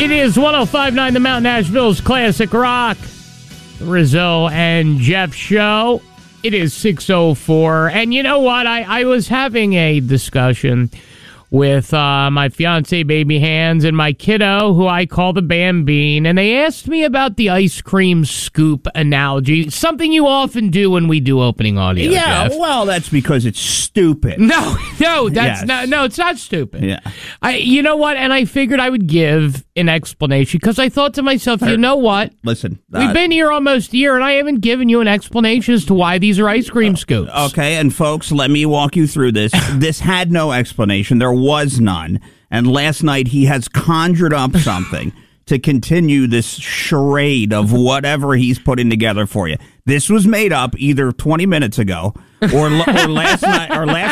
It is 105.9 The Mountain, Nashville's classic rock. The Rizzo and Jeff show. It is 6:04. And you know what? I was having a discussion with my fiance, Baby Hands, and my kiddo, who I call the Bambine, and they asked me about the ice cream scoop analogy, something you often do when we do opening audio. Yeah, Jeff. well, that's because it's stupid. No, that's Yes. not. No, it's not stupid. Yeah. You know what? And I figured I would give an explanation because I thought to myself, you know what? Listen, We've been here almost a year, and I haven't given you an explanation as to why these are ice cream scoops. Okay, and folks, let me walk you through this. This had no explanation. There was none. And last night he has conjured up something to continue this charade of whatever he's putting together for you. This was made up either 20 minutes ago or last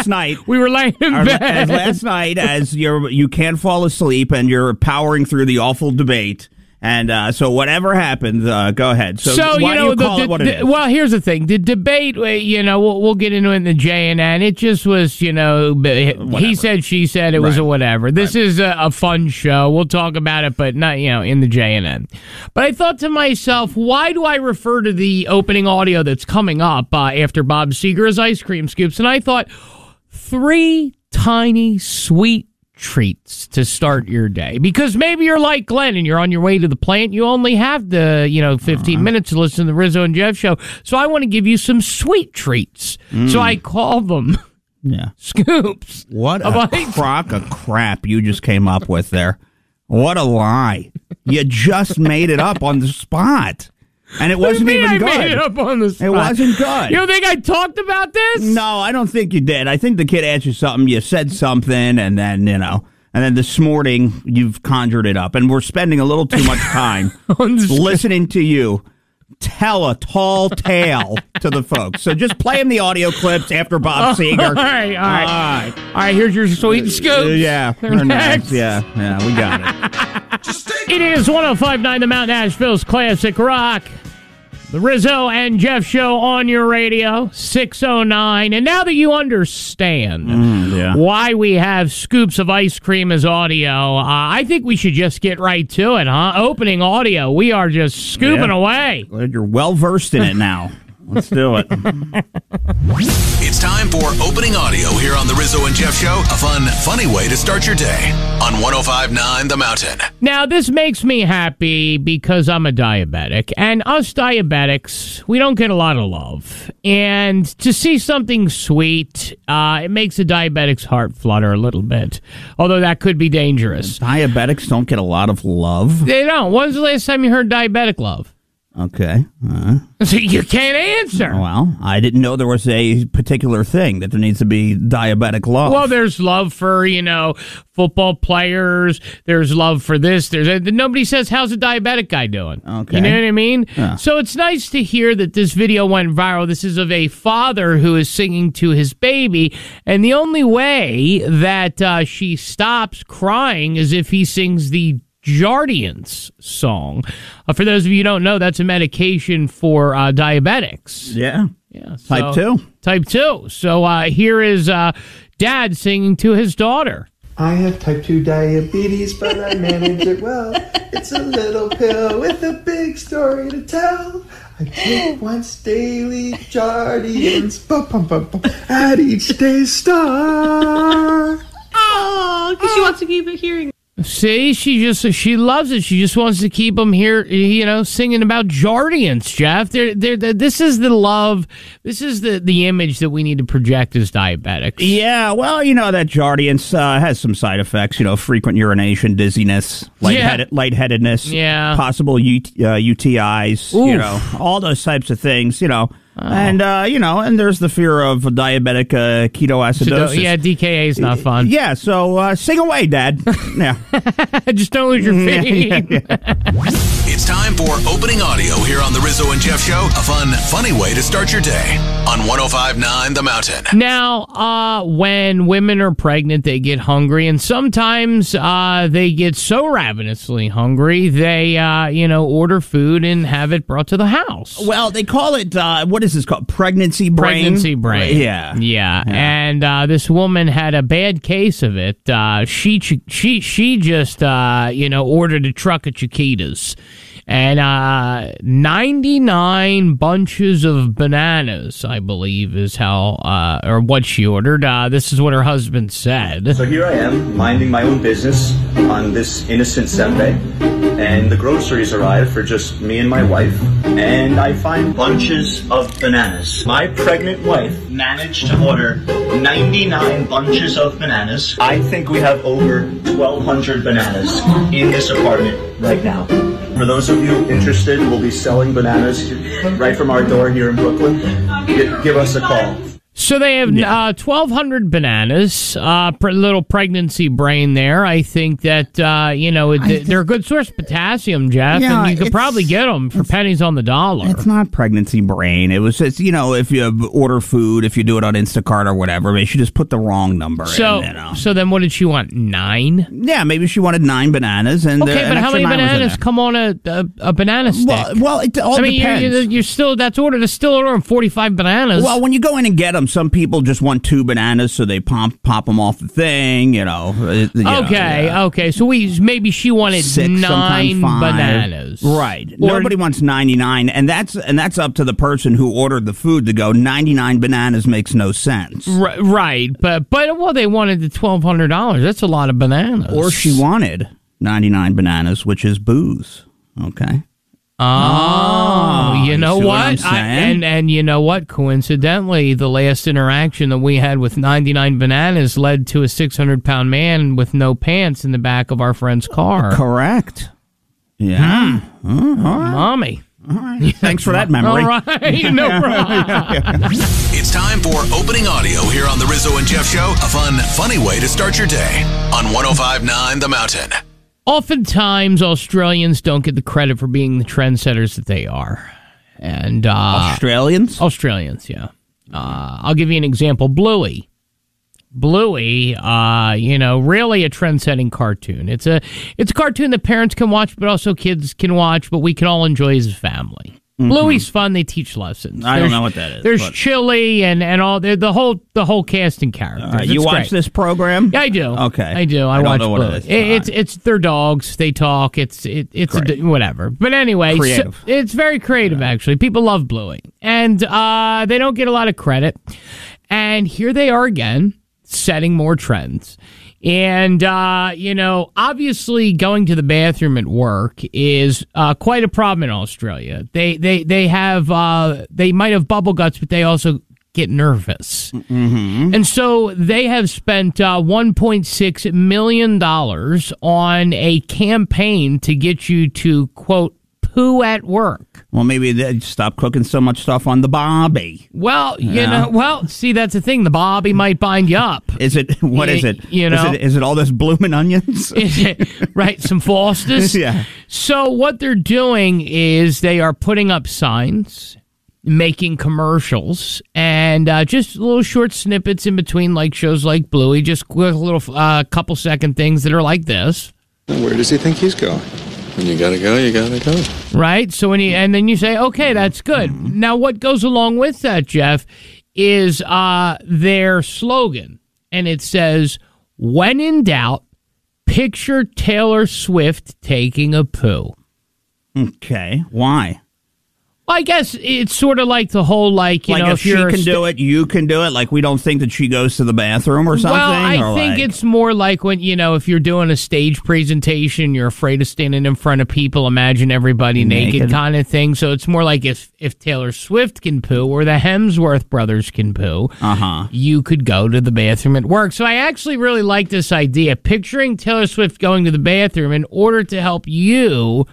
night. We were laying in bed. Last night as you can't fall asleep and you're powering through the awful debate. And so whatever happens, go ahead. So why do you call it what it is? Well, here's the thing. The debate, we'll get into it in the J&N. It just was, Whatever. he said, she said, it was a whatever. This is a fun show. We'll talk about it, but not, in the J&N. But I thought to myself, why do I refer to the opening audio that's coming up after Bob Seger as ice cream scoops? And I thought, 3 tiny, sweet treats to start your day, because maybe you're like Glenn and you're on your way to the plant. You only have the 15 minutes to listen to the Rizzo and Jeff show, so I want to give you some sweet treats. So I call them scoops. What a crock of crap you just came up with there. What a lie. You just made it up on the spot. And it wasn't even good. I made it up on the spot. It wasn't good. You don't think I talked about this? No, I don't think you did. I think the kid asked you something, you said something, and then, and then this morning you've conjured it up. And we're spending a little too much time listening to you tell a tall tale to the folks. So just play him the audio clips after Bob Seger. All right, here's your sweet scoops. Yeah, They're next. Yeah, we got it. It is 105.9 The Mountain, Nashville's classic rock. The Rizzo and Jeff show on your radio, 6:09. And now that you understand why we have scoops of ice cream as audio, I think we should just get right to it, huh? Opening audio. We are just scooping away. Glad you're well-versed in it now. Let's do it. It's time for opening audio here on the Rizzo and Jeff Show. A fun, funny way to start your day on 105.9 The Mountain. Now, this makes me happy because I'm a diabetic. And us diabetics, we don't get a lot of love. And to see something sweet, it makes a diabetic's heart flutter a little bit. Although that could be dangerous. Diabetics don't get a lot of love? They don't. When's the last time you heard diabetic love? Okay. So you can't answer. Well, I didn't know there was a particular thing that there needs to be diabetic love. Well, there's love for, football players. There's love for this. Nobody says, how's a diabetic guy doing? Okay. You know what I mean? Yeah. So it's nice to hear that this video went viral. This is of a father who is singing to his baby, and the only way that she stops crying is if he sings the Jardiance song. For those of you who don't know, that's a medication for diabetics. Yeah. So, Type 2. Type 2. So here is dad singing to his daughter. I have type 2 diabetes, but I manage it well. It's a little pill with a big story to tell. I take once daily Jardiance at each day's start. Oh, because she wants to keep it hearing. See, she loves it. She just wants to keep them here, singing about Jardiance, Jeff. This is the love. This is the image that we need to project as diabetics. Yeah, well, that Jardiance has some side effects, frequent urination, dizziness, lightheadedness, possible UTIs, Oof. All those types of things, And, and there's the fear of diabetic ketoacidosis. Yeah, DKA is not fun. Yeah, so sing away, Dad. Yeah. Just don't lose your feet. It's It's time for opening audio here on the Rizzo and Jeff Show. A fun, funny way to start your day on 105.9 The Mountain. Now, when women are pregnant, they get hungry, and sometimes they get so ravenously hungry, they, order food and have it brought to the house. Well, they call it, what is this called? Pregnancy brain? Pregnancy brain. Yeah. And this woman had a bad case of it. She just, ordered a truck of Chiquitas. And 99 bunches of bananas, I believe, is how, or what she ordered. This is what her husband said. So here I am, minding my own business on this innocent Sunday, and the groceries arrive for just me and my wife, and I find bunches of bananas. My pregnant wife managed to order 99 bunches of bananas. I think we have over 1,200 bananas in this apartment right now. For those of you interested, we'll be selling bananas right from our door here in Brooklyn. Give us a call. So they have 1,200 bananas, little pregnancy brain there. I think that, they're a good source of potassium, Jeff, and you could probably get them for pennies on the dollar. It's not pregnancy brain. It was just, if you order food, if you do it on Instacart or whatever, maybe she just put the wrong number in. So then what did she want, 9? Yeah, maybe she wanted 9 bananas. And okay, but how many bananas come on a banana stick? Well, it all depends. You're still, that's ordered, it's still ordering 45 bananas. Well, when you go in and get them, some people just want 2 bananas, so they pop them off the thing, Okay. So maybe she wanted 6, 9 bananas. Right. Nobody wants 99, and that's up to the person who ordered the food to go, 99 bananas makes no sense. Right. But they wanted the $1,200. That's a lot of bananas. Or she wanted 99 bananas, which is booze. Okay. Oh, you know what? And you know what? Coincidentally, the last interaction that we had with 99 bananas led to a 600-pound man with no pants in the back of our friend's car. Correct. Yeah. All right. Mommy. All right. Thanks for that memory. All right. No problem. It's time for opening audio here on the Rizzo and Jeff Show. A fun, funny way to start your day on 105.9 The Mountain. Oftentimes, Australians don't get the credit for being the trendsetters that they are. And Australians? Australians, yeah. I'll give you an example. Bluey. Really a trend-setting cartoon. It's a cartoon that parents can watch, but also kids can watch, but we can all enjoy as a family. Mm-hmm. Bluey's fun. They teach lessons. I don't know what that is. There's Chili and all the whole cast and characters. You watch this program? Yeah, I do. Okay. I do. I watch Bluey. It's their dogs. They talk. It's whatever. But anyway, it's very creative actually. People love Bluey, and they don't get a lot of credit. And here they are again, setting more trends. And, obviously going to the bathroom at work is quite a problem in Australia. They might have bubble guts, but they also get nervous. Mm-hmm. And so they have spent $1.6 million on a campaign to get you to, quote, poo at work. Well, maybe they stop cooking so much stuff on the Bobby. Well, see, that's the thing. The Bobby might bind you up. Is it? What is it? Is it all this blooming onions? Is it, right, some Fosters? Yeah. So what they're doing is they are putting up signs, making commercials, and just little short snippets in between, like shows like Bluey, just quick little couple second things that are like this. Where does he think he's going? When you gotta go, you gotta go. Right? So and then you say, okay, that's good. Now, what goes along with that, Jeff, is their slogan. And it says, when in doubt, picture Taylor Swift taking a poo. Okay. Why? Well, I guess it's sort of like the whole, if she can do it, you can do it. Like, we don't think that she goes to the bathroom or something? Well, I think it's more like when, if you're doing a stage presentation, you're afraid of standing in front of people, imagine everybody naked kind of thing. So it's more like if Taylor Swift can poo or the Hemsworth brothers can poo, you could go to the bathroom at work. So I actually really like this idea, picturing Taylor Swift going to the bathroom in order to help you,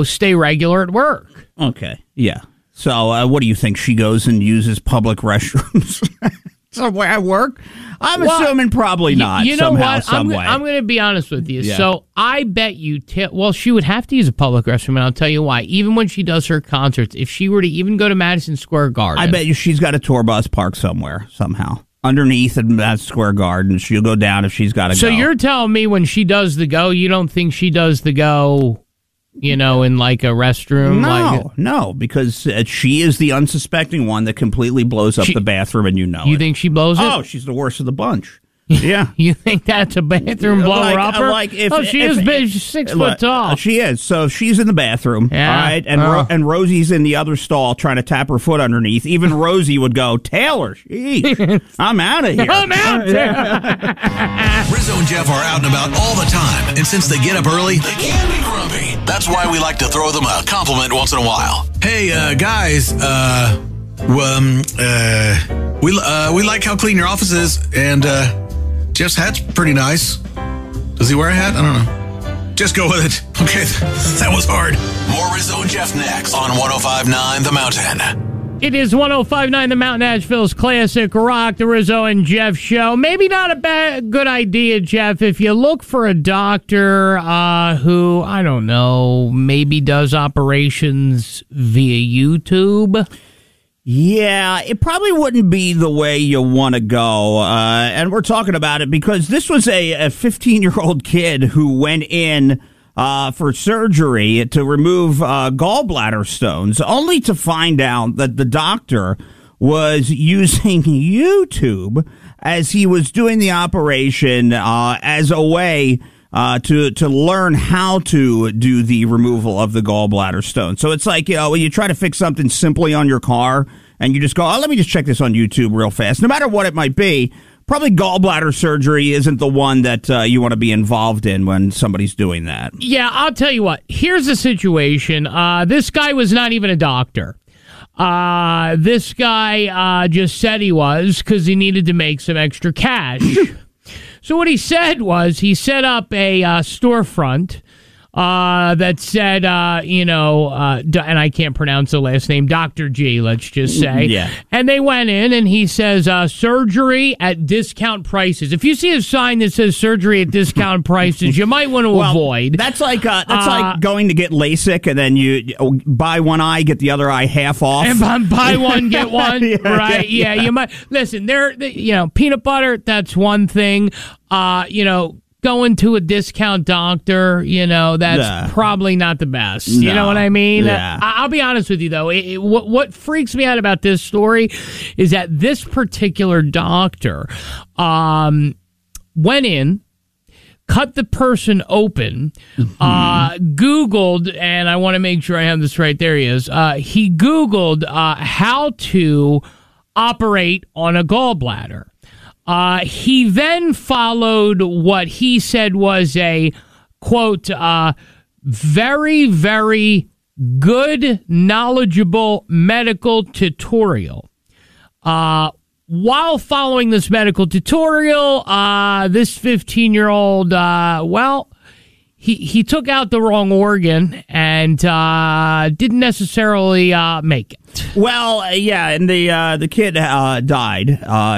stay regular at work. Okay, yeah. So what do you think? She goes and uses public restrooms? somewhere at work? I'm assuming probably not. You know somehow, what? Some way. I'm going to be honest with you. Yeah. So I bet you, well, she would have to use a public restroom, and I'll tell you why. Even when she does her concerts, if she were to even go to Madison Square Garden, I bet you she's got a tour bus parked somewhere, somehow. Underneath in Madison Square Garden. She'll go down if she's got to go. So you're telling me when she does the go, you don't think she does the go, in like a restroom? No, because she is the unsuspecting one that completely blows up the bathroom, and You think she blows it? Oh, she's the worst of the bunch. Yeah. You think that's a bathroom blower-upper? She is big. She's 6 foot tall. She is. So she's in the bathroom, all right? And Rosie's in the other stall trying to tap her foot underneath. Even Rosie would go, Taylor, geez, I'm out of here. I'm out there. Rizzo and Jeff are out and about all the time, and since they get up early, they can be grumpy. That's why we like to throw them a compliment once in a while. Hey, guys, we like how clean your office is, and Jeff's hat's pretty nice. Does he wear a hat? I don't know. Just go with it. Okay, that was hard. More Rizzo and Jeff next on 105.9 The Mountain. It is 105.9 The Mountain, Nashville's classic rock, the Rizzo and Jeff show. Maybe not a good idea, Jeff, if you look for a doctor who, I don't know, maybe does operations via YouTube. Yeah, it probably wouldn't be the way you want to go. And we're talking about it because this was a 15-year-old kid who went in for surgery to remove gallbladder stones, only to find out that the doctor was using YouTube as he was doing the operation as a way to learn how to do the removal of the gallbladder stone. So it's like, when you try to fix something simply on your car and you just go, let me just check this on YouTube real fast. No matter what it might be, probably gallbladder surgery isn't the one that you want to be involved in when somebody's doing that. Yeah, I'll tell you what. Here's the situation. This guy was not even a doctor. This guy just said he was because he needed to make some extra cash. So what he said was he set up a storefront that said, and I can't pronounce the last name, Dr. G, let's just say. Yeah. And they went in and he says, surgery at discount prices. If you see a sign that says surgery at discount prices, you might want to avoid. That's like going to get LASIK and then you buy one eye, get the other eye half off. And buy one, get one. Right. Yeah. You might listen peanut butter. That's one thing. Going to a discount doctor, that's probably not the best. You know what I mean? Yeah. I'll be honest with you, though. What freaks me out about this story is that this particular doctor went in, cut the person open, Googled, and I want to make sure I have this right. There he is. He Googled how to operate on a gallbladder. He then followed what he said was a, quote, very, very good, knowledgeable medical tutorial. While following this medical tutorial, this 15-year-old, he took out the wrong organ and didn't necessarily make it. Well, and the kid died,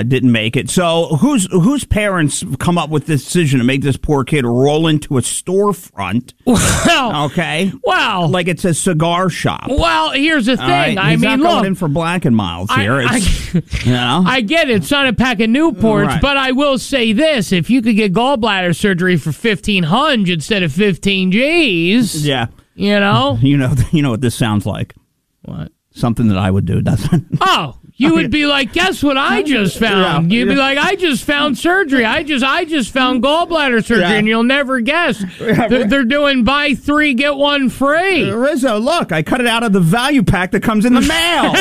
didn't make it. So whose parents come up with this decision to make this poor kid roll into a storefront? Well, okay. Well, like it's a cigar shop. Well, here's the thing. Right? I He's mean, not going look, in for Black and Milds here. I get it. It's not a pack of Newports, right. But I will say this: if you could get gallbladder surgery for $1,500 instead of 15 G's, yeah, you know what this sounds like. What? Something that I would do, doesn't it? Oh, you would be like, guess what I just found? You'd be like, I just found surgery. I just found gallbladder surgery, and you'll never guess. They're doing buy 3, get 1 free. Rizzo, look, I cut it out of the value pack that comes in the mail.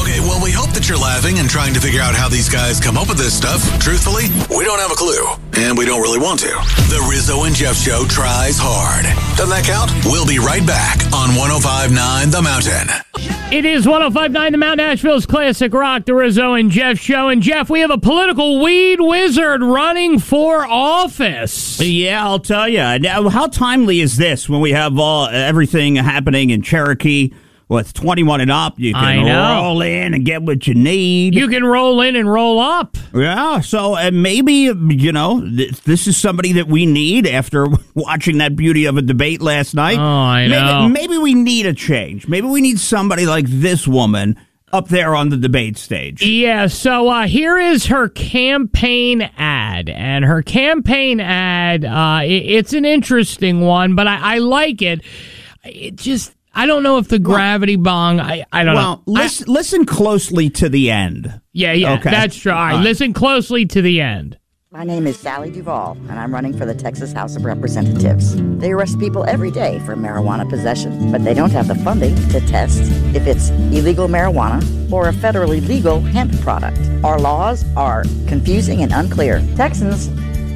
Okay, well, we hope that you're laughing and trying to figure out how these guys come up with this stuff. Truthfully, we don't have a clue, and we don't really want to. The Rizzo and Jeff Show tries hard. Doesn't that count? We'll be right back on 105.9 The Mountain. It is 105.9 The Mountain, Nashville's classic rock, the Rizzo and Jeff Show. And Jeff, we have a political weed wizard running for office. Yeah, I'll tell you. Now, how timely is this when we have everything happening in Cherokee Well, it's 21 and up. You can roll in and get what you need. You can roll in and roll up. Yeah, so maybe, this is somebody that we need after watching that beauty of a debate last night. Oh, I know. Maybe we need a change. Maybe we need somebody like this woman up there on the debate stage. Yeah, so here is her campaign ad. And her campaign ad, it's an interesting one, but I like it. It just... I don't know if the gravity bong, I don't know. Well, listen closely to the end. Yeah, okay. That's true. All right, listen closely to the end. My name is Sally Duvall, and I'm running for the Texas House of Representatives. They arrest people every day for marijuana possession, but they don't have the funding to test if it's illegal marijuana or a federally legal hemp product. Our laws are confusing and unclear. Texans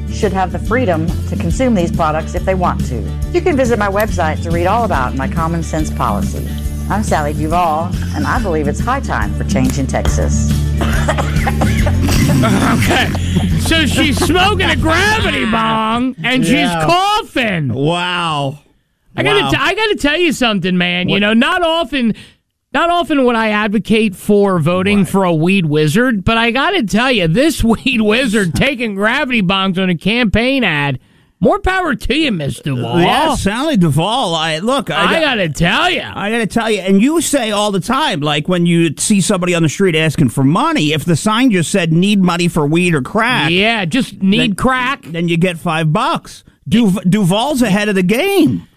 should have the freedom to consume these products if they want to. You can visit my website to read all about my common sense policy. I'm Sally Duvall, and I believe it's high time for change in Texas. Okay, so she's smoking a gravity bong, and she's coughing. Wow. I gotta tell you something, man. What? Not often would I advocate for voting for a weed wizard, but I gotta tell you, this weed wizard taking gravity bongs on a campaign ad, more power to you, Miss Duvall. Yeah, Sally Duvall. I gotta tell you. And you say all the time, like when you see somebody on the street asking for money, if the sign just said need money for weed or crack. Yeah, just need crack. Then you get $5. Duvall's ahead of the game.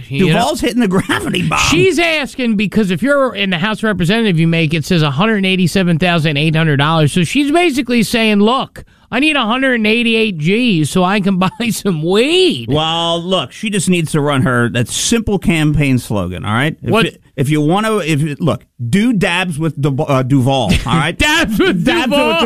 Duvall's hitting the gravity bomb. She's asking because if you're in the House of Representatives, it says $187,800. So she's basically saying, look, I need 188 G's so I can buy some weed. Well, look, she just needs to run that simple campaign slogan, all right? If you want to, look, do dabs with Duvall, all right? Dabs with Duvall.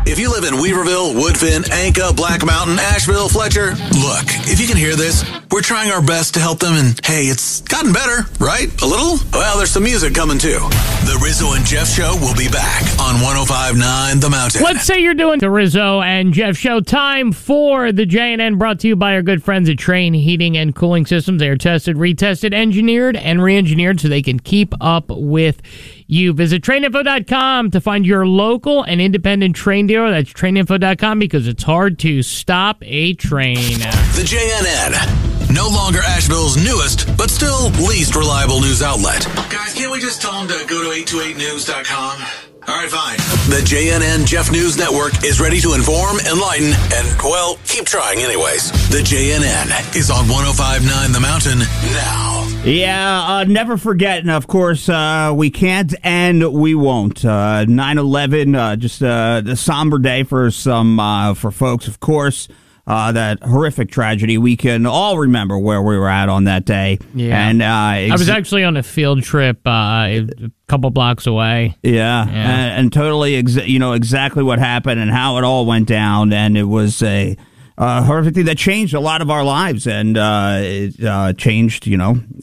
If you live in Weaverville, Woodfin, Anka, Black Mountain, Asheville, Fletcher, look, if you can hear this, we're trying our best to help them, and hey, it's gotten better, right? A little? Well, there's some music coming too. The Rizzo and Jeff Show will be back on 105.9 The Mountain. Let's say you're doing the Rizzo and Jeff Show. Time for the JNN, brought to you by our good friends at Train Heating and Cooling Systems. They are tested, retested, engineered, and re-engineered so they can keep up with you. Visit traininfo.com to find your local and independent train dealer. That's traininfo.com because it's hard to stop a train. The JNN, no longer Asheville's newest, but still least reliable news outlet. Guys, can't we just tell them to go to 828news.com? All right, fine. The JNN Jeff News Network is ready to inform, enlighten, and, well, keep trying anyways. The JNN is on 105.9 The Mountain now. Yeah, never forget, and of course, we can't and we won't. 9/11, just a somber day for for folks, of course. That horrific tragedy. We can all remember where we were at on that day. Yeah. And I was actually on a field trip a couple blocks away. Yeah. And totally exactly what happened and how it all went down. And it was a horrific thing that changed a lot of our lives, and it changed,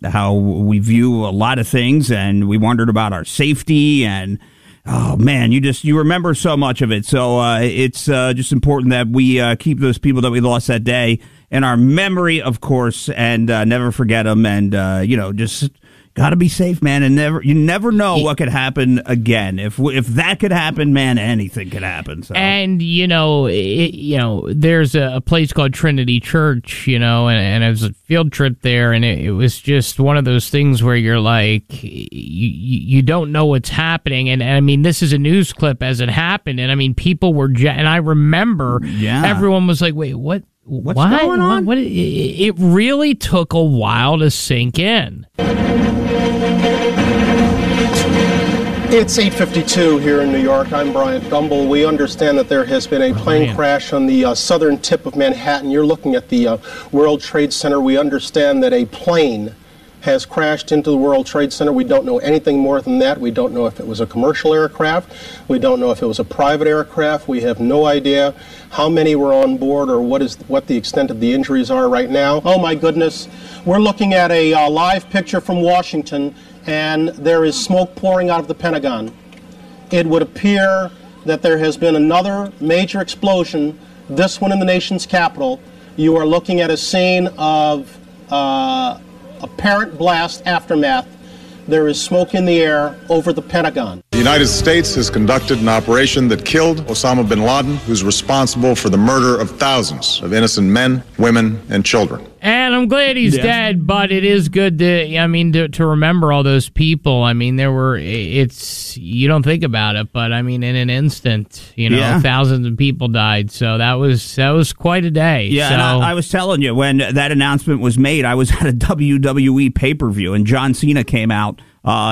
how we view a lot of things, and we wondered about our safety, and oh man, you remember so much of it. So it's just important that we keep those people that we lost that day in our memory, of course, and never forget them. And just got to be safe, man. And you never know what could happen again. If that could happen, man, anything could happen. So. And there's a place called Trinity Church, and it was a field trip there, and it was just one of those things where you're like, you don't know what's happening, and I mean, this is a news clip as it happened, and I mean, people were, and I remember, everyone was like, wait, what? What's going on? What? It really took a while to sink in. It's 8:52 here in New York. I'm Bryant Gumbel. We understand that there has been a plane crash on the southern tip of Manhattan. You're looking at the World Trade Center. We understand that a plane has crashed into the World Trade Center. We don't know anything more than that. We don't know if it was a commercial aircraft. We don't know if it was a private aircraft. We have no idea how many were on board or what the extent of the injuries are right now. Oh my goodness. We're looking at a live picture from Washington, and there is smoke pouring out of the Pentagon. It would appear that there has been another major explosion, this one in the nation's capital. You are looking at a scene of apparent blast aftermath there is smoke in the air over the Pentagon. The United States has conducted an operation that killed Osama bin Laden, who's responsible for the murder of thousands of innocent men, women, and children. And I'm glad he's dead, but it is good to remember all those people. I mean, you don't think about it, but I mean, in an instant, thousands of people died. So that was quite a day. Yeah, so, and I was telling you, when that announcement was made, I was at a WWE pay-per-view, and John Cena came out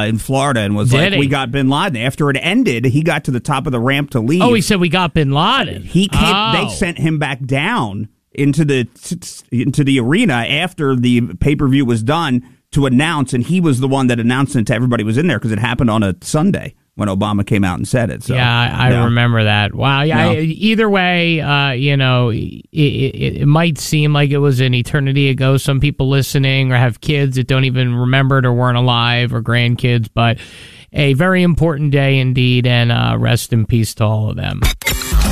in Florida and was we got bin Laden. After it ended, he got to the top of the ramp to leave. Oh, he said we got bin Laden. He came. They sent him back down into the arena after the pay-per-view was done to announce, and he was the one that announced it to everybody who was in there because it happened on a Sunday when Obama came out and said it. So, I remember that. Wow. Yeah. Either way, it might seem like it was an eternity ago. Some people listening or have kids that don't even remember it or weren't alive or grandkids, but a very important day indeed, and rest in peace to all of them.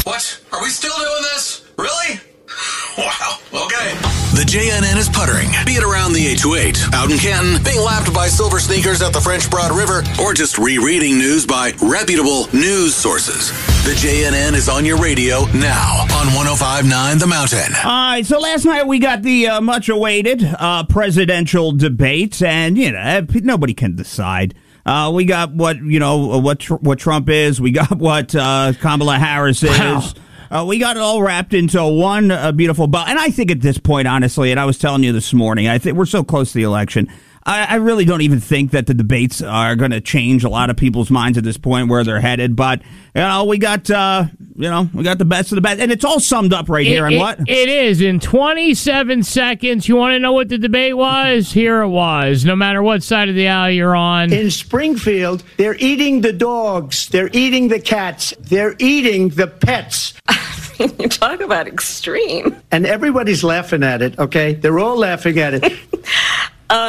What? Are we still doing this? Really? Wow. Okay. The JNN is puttering, be it around the 828, out in Canton, being lapped by silver sneakers at the French Broad River, or just rereading news by reputable news sources. The JNN is on your radio now on 105.9 The Mountain. All right, so last night we got the much-awaited presidential debate, and, nobody can decide. We got what Trump is. We got what Kamala Harris is. Wow. We got it all wrapped into one beautiful bow. And I think at this point, honestly, and I was telling you this morning, I think we're so close to the election. I really don't even think that the debates are going to change a lot of people's minds at this point where they're headed. But we got the best of the best, and it's all summed up right here. And what it is in 27 seconds. You want to know what the debate was? Here it was. No matter what side of the aisle you're on. In Springfield, they're eating the dogs. They're eating the cats. They're eating the pets. You talk about extreme. And everybody's laughing at it. Okay, they're all laughing at it.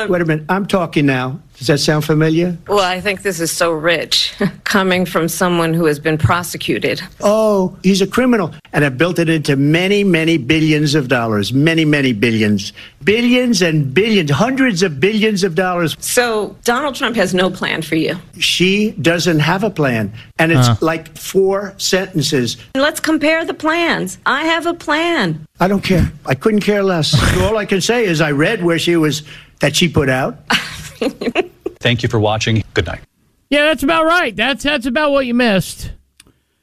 Wait a minute, I'm talking now. Does that sound familiar? Well, I think this is so rich, coming from someone who has been prosecuted. Oh, he's a criminal. And have built it into many, many billions of dollars. Many, many billions. Billions and billions. Hundreds of billions of dollars. So Donald Trump has no plan for you. She doesn't have a plan. And it's like 4 sentences. Let's compare the plans. I have a plan. I don't care. I couldn't care less. All I can say is I read where that she put out. Thank you for watching. Good night. Yeah, that's about right. That's about what you missed.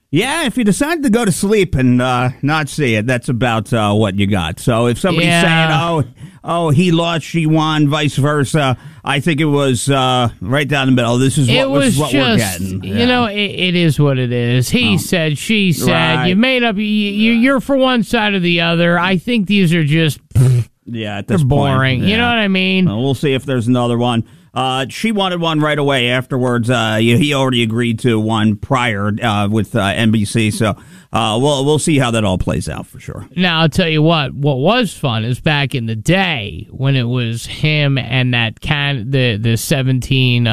Yeah, if you decide to go to sleep and not see it, that's about what you got. So if somebody's saying, oh, he lost, she won, vice versa, I think it was right down the middle. This is what we're getting. It is what it is. He said, she said. Right. You made up. You're for one side or the other. I think these are just. Yeah, at this they're boring. Point, you know what I mean? We'll see if there's another one. She wanted one right away afterwards. He already agreed to one prior with NBC, so we'll see how that all plays out for sure. Now, I'll tell you what was fun is back in the day when it was him and that the 17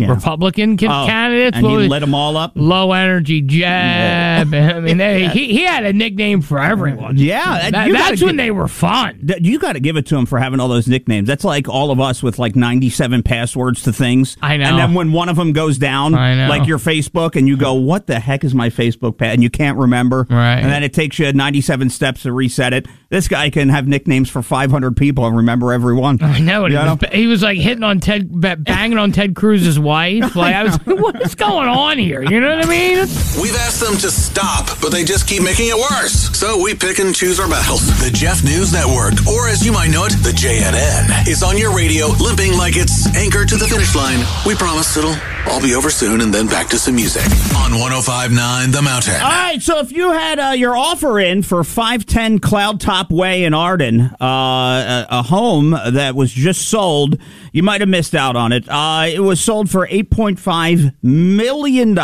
Republican candidates. And he lit them all up? Low energy jab. I mean, he had a nickname for everyone. Yeah. That's when they were fun. You got to give it to him for having all those nicknames. That's like all of us with like 97 passwords to things. I know. And then when one of them goes down, like your Facebook, and you go, what the heck is my Facebook page? And you can't remember. Right. And then it takes you 97 steps to reset it. This guy can have nicknames for 500 people and remember every one. I know. He was like banging on Ted Cruz's wife. Like, I was like, what is going on here? You know what I mean? We've asked them to stop, but they just keep making it worse. So we pick and choose our battles. The Jeff News Network, or as you might know it, the JNN, is on your radio, limping like it's anchored to the finish line. We promise it'll all be over soon, and then back to some music on 105.9 The Mountain. All right, so if you had your offer in for 510 Cloud Top Way in Arden, a home that was just sold, you might have missed out on it. It was sold for $8.5 million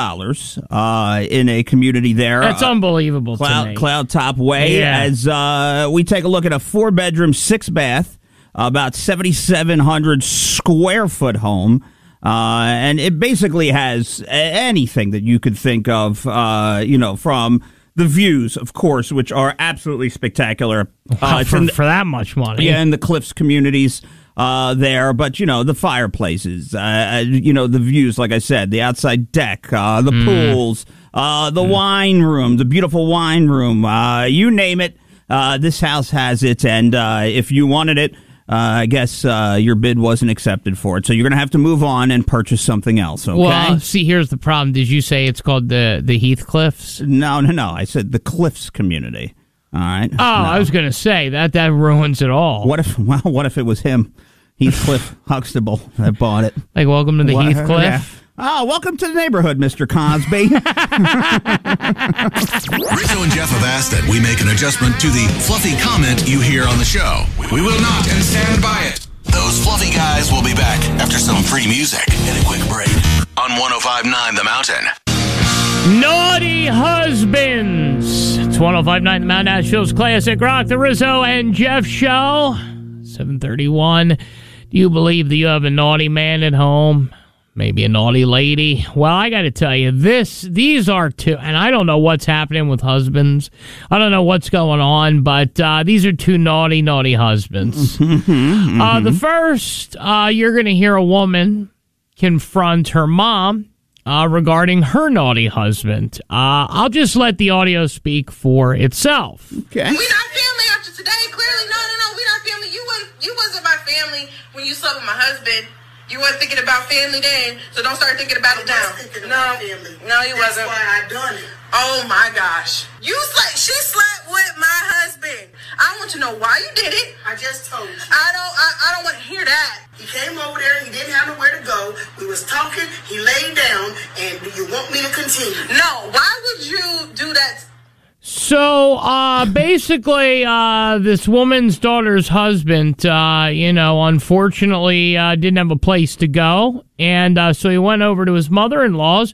in a community there. That's unbelievable to me. Cloud Top Way, as we take a look at a 4-bedroom, 6-bath, about 7,700 square foot home. And it basically has anything that you could think of, from the views, of course, which are absolutely spectacular. For that much money. Yeah, in the Cliffs communities. there, but, you know, the fireplaces, the views, like I said, the outside deck, the pools, the wine room, the beautiful wine room, you name it, this house has it, and if you wanted it, I guess your bid wasn't accepted for it, so you're going to have to move on and purchase something else, okay? Well, see, here's the problem. Did you say it's called the Heathcliffs? No. I said the Cliffs community. All right. Oh, no. I was going to say that ruins it all. What if it was him, Heathcliff Huxtable, that bought it? Like, welcome to the Heathcliff. Yeah. Oh, welcome to the neighborhood, Mr. Cosby. Rizzo and Jeff have asked that we make an adjustment to the fluffy comment you hear on the show. We will not and stand by it. Those fluffy guys will be back after some free music and a quick break on 105.9 The Mountain. Naughty Husbands. It's 105.9 The Mountain Nashville's Classic Rock, the Rizzo and Jeff Show. 7:31. Do you believe that you have a naughty man at home? Maybe a naughty lady? Well, I got to tell you, these are two, and I don't know what's happening with husbands. I don't know what's going on, but these are two naughty husbands. The first, you're going to hear a woman confront her mom regarding her naughty husband. I'll just let the audio speak for itself. Okay. We not family after today. Clearly, no. We not family. You wasn't my family when you slept with my husband. You wasn't thinking about family then, so don't start thinking about it now. No, you wasn't. That's why I done it. Oh my gosh. She slept with my husband. I want to know why you did it. I just told you. I don't want to hear that. He came over there, he didn't have nowhere to go. We was talking, he laid down, and do you want me to continue? No, why would you do that? So, basically, this woman's daughter's husband, unfortunately, didn't have a place to go. And so he went over to his mother-in-law's,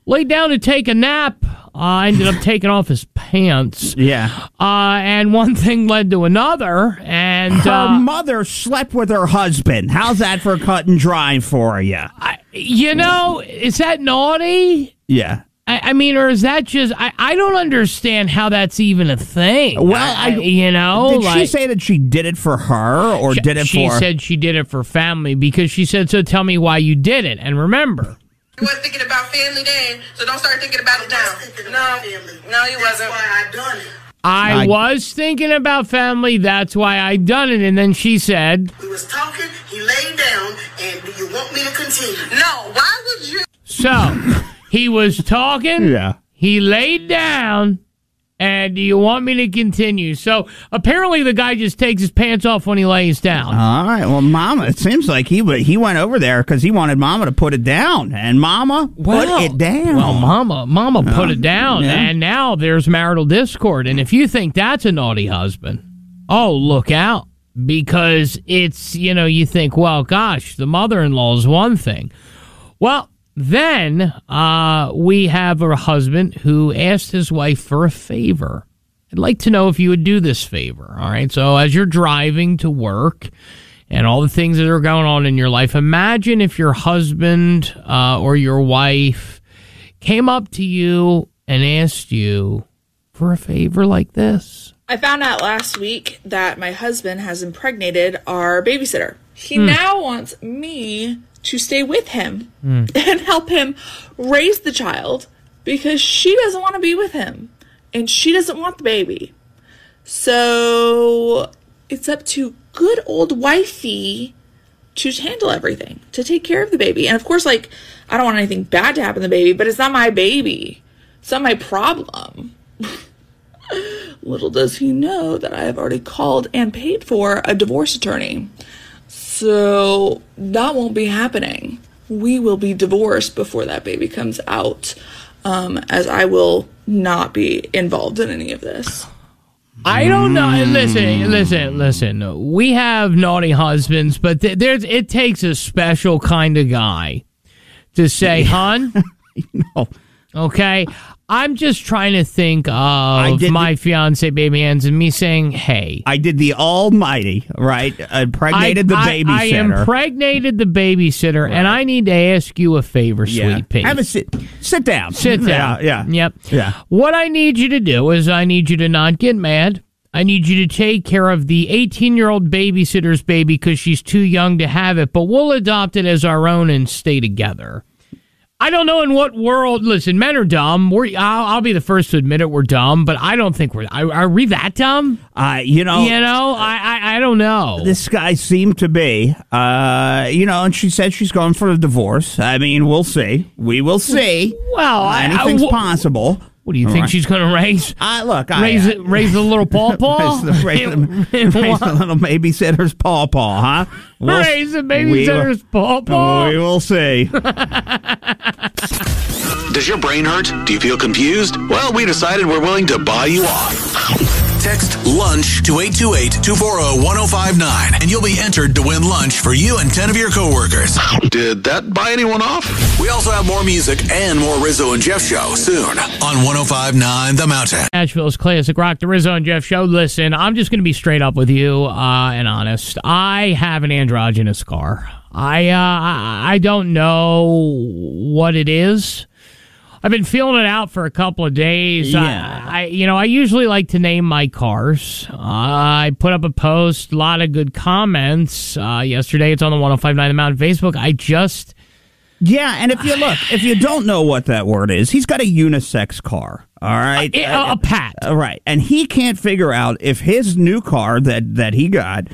laid down to take a nap, ended up taking off his pants. Yeah. And one thing led to another. And her mother slept with her husband. How's that for cut and dry for you? Is that naughty? Yeah. I mean, or is that just... I don't understand how that's even a thing. Well, did she say that she did it for her, or did it for... She said she did it for family, because she said, so tell me why you did it. And remember... You wasn't thinking about family then, so don't start thinking about it now. No, you wasn't. That's why I done it. I was thinking about family, that's why I done it. And then she said... We was talking, he laid down, and do you want me to continue? No, why would you... So... He was talking, yeah. He laid down, and do you want me to continue? So, apparently the guy just takes his pants off when he lays down. All right, well, Mama, it seems like he went over there because he wanted Mama to put it down, and Mama put it down. Well, Mama put it down, and now there's marital discord, and if you think that's a naughty husband, oh, look out, because it's, you think, well, gosh, the mother-in-law is one thing. Well, then we have a husband who asked his wife for a favor. I'd like to know if you would do this favor, all right? So as you're driving to work and all the things that are going on in your life, imagine if your husband or your wife came up to you and asked you for a favor like this. I found out last week that my husband has impregnated our babysitter. He now wants me to stay with him and help him raise the child because she doesn't want to be with him and she doesn't want the baby. So it's up to good old wifey to handle everything, to take care of the baby. And of course, I don't want anything bad to happen to the baby, but it's not my baby. It's not my problem. Little does he know that I have already called and paid for a divorce attorney. So that won't be happening. We will be divorced before that baby comes out, as I will not be involved in any of this. I don't know. Listen. We have naughty husbands, but it takes a special kind of guy to say, hon. No. Okay? I'm just trying to think of my fiance, baby hands, and me saying, hey. I did the almighty, right? Impregnated the babysitter. I impregnated the babysitter, right. And I need to ask you a favor, sweet pea. Have a sit down. Sit down. Yeah. Yep. Yeah. What I need you to do is I need you to not get mad. I need you to take care of the 18-year-old babysitter's baby because she's too young to have it, but we'll adopt it as our own and stay together. I don't know in what world. Listen, men are dumb. I'll be the first to admit it. We're dumb, but I don't think are we that dumb? I don't know. This guy seemed to be, and she said she's going for a divorce. I mean, we'll see. We will see. Well, anything's possible. What do you think she's going to raise? Raise the little paw? raise the little babysitter's paw, huh? Raise the babysitter's paw? We will see. Does your brain hurt? Do you feel confused? Well, we decided we're willing to buy you off. Text LUNCH to 828-240-1059 and you'll be entered to win lunch for you and 10 of your coworkers. Did that buy anyone off? We also have more music and more Rizzo and Jeff show soon on 1059 The Mountain. Nashville's classic rock, the Rizzo and Jeff show. Listen, I'm just going to be straight up with you and honest. I have an androgynous car. I don't know what it is. I've been feeling it out for a couple of days. Yeah. I usually like to name my cars. I put up a post, a lot of good comments yesterday. It's on the 1059 The Mountain Facebook. Yeah, and if you don't know what that word is, he's got a unisex car, all right? A Pat. Right, and he can't figure out if his new car that he got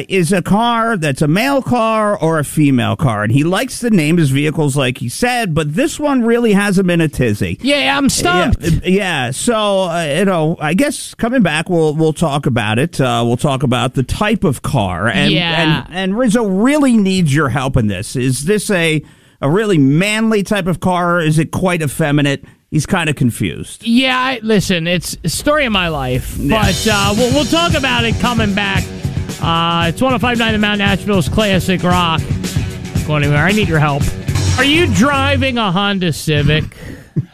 is a car that's a male car or a female car. And he likes to name his vehicles like he said, but this one really has him in a tizzy. Yeah, I'm stumped. Yeah. So, I guess coming back, we'll talk about it. We'll talk about the type of car. And Rizzo really needs your help in this. Is this a really manly type of car? Or is it quite effeminate? He's kind of confused. Yeah, listen, it's a story of my life. Yeah. But we'll talk about it coming back. It's 1059 The Mountain, Nashville's classic rock. Go anywhere. I need your help. Are you driving a Honda Civic?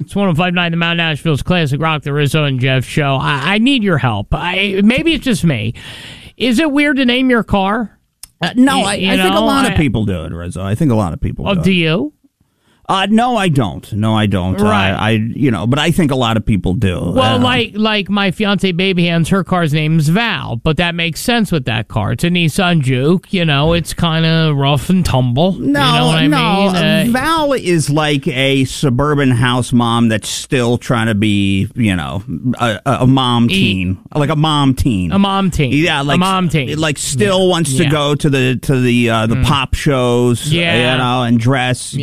It's 1059 The Mountain, Nashville's classic rock, the Rizzo and Jeff show. I need your help. Maybe it's just me. Is it weird to name your car? No, I think a lot of people do it, Rizzo. I think a lot of people do it. Do you? No, I don't. Right. But I think a lot of people do. Well, like my fiance Baby Hands, her car's name's Val, but that makes sense with that car. It's a Nissan Juke. It's kind of rough and tumble. No, you know what I mean? Val is like a suburban house mom that's still trying to be, a mom teen, like a mom teen. A mom teen. Yeah, like a mom teen. Like still wants to go to the pop shows. Yeah. And dress.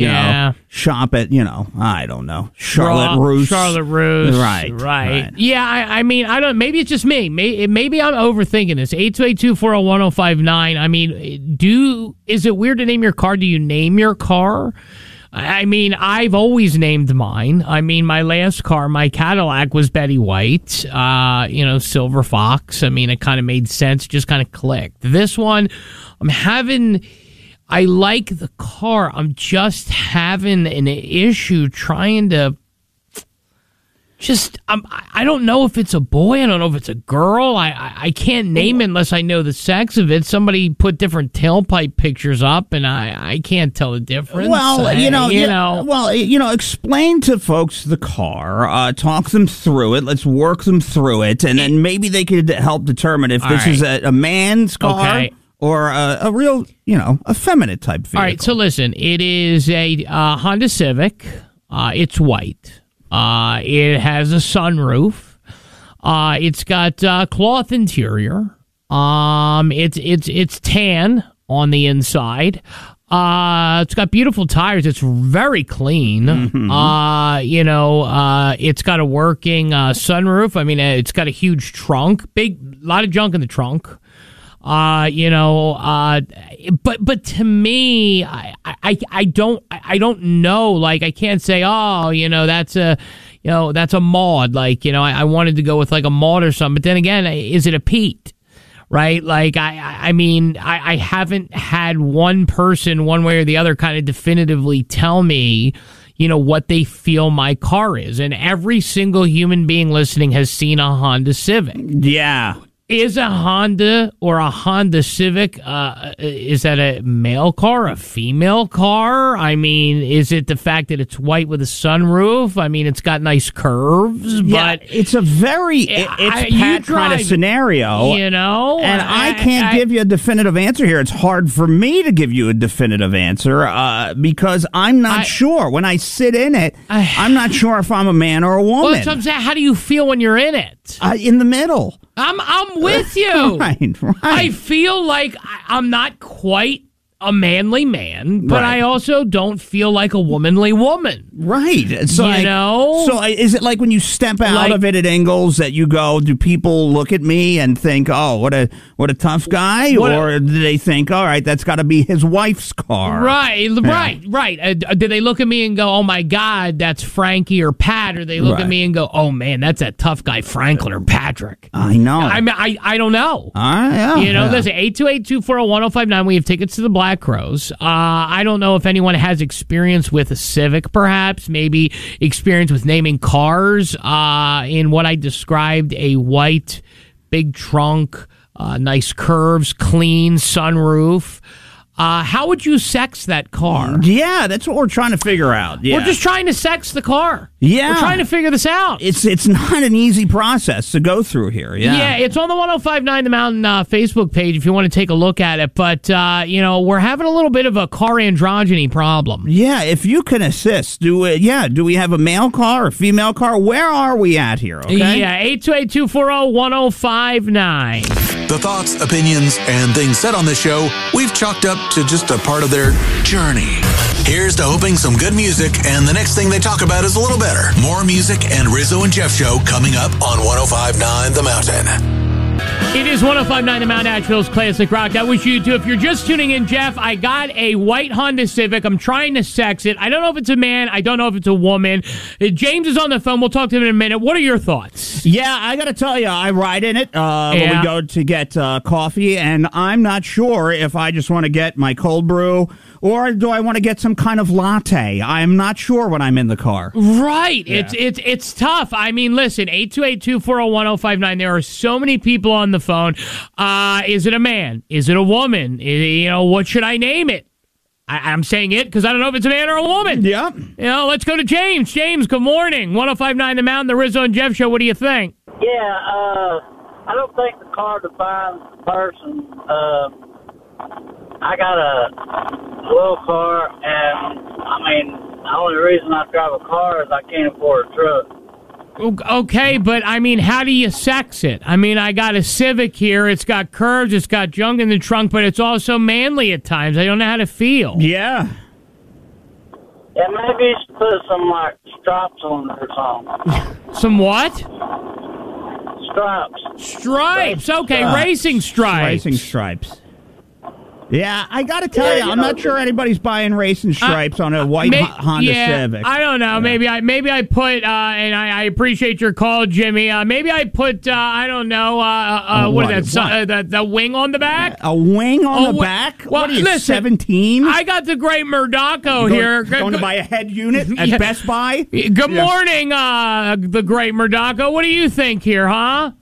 Shop at, I don't know, Charlotte Russe. Right. Yeah, I mean, I don't, maybe it's just me. Maybe I'm overthinking this. 828-240-1059. I mean, is it weird to name your car? Do you name your car? I mean, I've always named mine. I mean, my last car, my Cadillac, was Betty White, Silver Fox. I mean, it kind of made sense, just kind of clicked. This one, I like the car. I'm just having an issue trying to I don't know if it's a boy. I don't know if it's a girl. I can't name it unless I know the sex of it. Somebody put different tailpipe pictures up, and I can't tell the difference. Well, explain to folks the car. Talk them through it. Let's work them through it, and then maybe they could help determine if this is a man's car. Okay. Or a real, effeminate type vehicle. All right, so listen. It is a Honda Civic. It's white. It has a sunroof. It's got cloth interior. It's tan on the inside. It's got beautiful tires. It's very clean. Mm-hmm. It's got a working sunroof. I mean, it's got a huge trunk. A lot of junk in the trunk. But to me, I don't know. Like, I can't say, that's a mod. Like, I wanted to go with like a mod or something. But then again, is it a Pete? Right? Like, I mean, I haven't had one person, one way or the other, kind of definitively tell me, what they feel my car is. And every single human being listening has seen a Honda Civic. Yeah. Is a Honda or a Honda Civic, is that a male car, a female car? I mean, is it the fact that it's white with a sunroof? I mean, it's got nice curves, but it's a very Pat kind of scenario, you know. And I can't give you a definitive answer here. It's hard for me to give you a definitive answer because I'm not sure. When I sit in it, I'm not sure if I'm a man or a woman. Well, that's what I'm saying. How do you feel when you're in it? In the middle. I'm with you. Right. I feel like I'm not quite a manly man, but I also don't feel like a womanly woman. Right. So So is it like when you step out of it at Ingalls that you go, do people look at me and think, oh, what a tough guy? Or do they think, all right, that's got to be his wife's car? Right. Do they look at me and go, oh, my God, that's Frankie or Pat? Or they look at me and go, oh, man, that's that tough guy Franklin or Patrick? I know. I mean, I don't know. Yeah. Listen, 828-240-1059. We have tickets to the Black Crows. I don't know if anyone has experience with a Civic, perhaps, maybe experience with naming cars in what I described, a white, big trunk, nice curves, clean sunroof. How would you sex that car? Yeah, that's what we're trying to figure out. Yeah. We're just trying to sex the car. Yeah. We're trying to figure this out. It's not an easy process to go through here. Yeah, it's on the 105.9 The Mountain Facebook page if you want to take a look at it. But, we're having a little bit of a car androgyny problem. Yeah, if you can assist, do we have a male car or female car? Where are we at here? Okay? Yeah, 828-240-1059. The thoughts, opinions, and things said on this show, we've chalked up to just a part of their journey. Here's to hoping some good music, and the next thing they talk about is a little better. More music and Rizzo and Jeff show coming up on 105.9 The Mountain. It is 105.9 The Mountain, Asheville's classic rock. I wish you too. If you're just tuning in, Jeff, I got a white Honda Civic. I'm trying to sex it. I don't know if it's a man. I don't know if it's a woman. James is on the phone. We'll talk to him in a minute. What are your thoughts? Yeah, I got to tell you, I ride in it when we go to get coffee, and I'm not sure if I just want to get my cold brew or do I want to get some kind of latte. I'm not sure when I'm in the car. Right. Yeah. It's tough. I mean, listen, 828-240-1059. There are so many people on the phone. Is it a man? Is it a woman? What should I name it? I'm saying it because I don't know if it's a man or a woman. Yeah. Let's go to James. James, good morning. 105.9 The Mountain, the Rizzo and Jeff show. What do you think? Yeah, I don't think the car defines the person. I got a little car, and the only reason I drive a car is I can't afford a truck. Okay, but how do you sex it? I got a Civic here. It's got curves. It's got junk in the trunk, but it's also manly at times. I don't know how to feel. Yeah. Yeah, maybe you should put some, straps on it or something. Some what? Stripes. Stripes. Okay, racing stripes. Racing stripes. Yeah, I got to tell you, I'm not sure anybody's buying racing stripes on a white Honda Civic. I don't know. Yeah. Maybe I put, and I appreciate your call, Jimmy. Maybe I put, I don't know, what is that? The wing on the back? A wing on the back? Well, what are you, listen, 17? I got the great Murdaco here. Going to buy a head unit at Best Buy? Good morning, the great Murdaco. What do you think here, huh?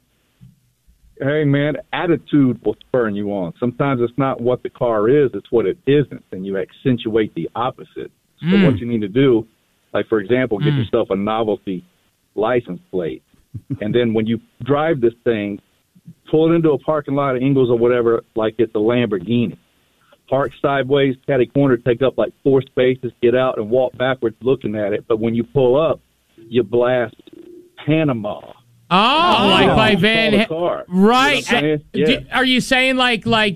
Hey, man, attitude will turn you on. Sometimes it's not what the car is, it's what it isn't, and you accentuate the opposite. So what you need to do, like, for example, get yourself a novelty license plate. And then when you drive this thing, pull it into a parking lot of Ingalls or whatever, like it's a Lamborghini. Park sideways, catty corner, take up like 4 spaces, get out and walk backwards looking at it. But when you pull up, you blast Panama. Oh, like by Van, right? Yeah. Are you saying like I'll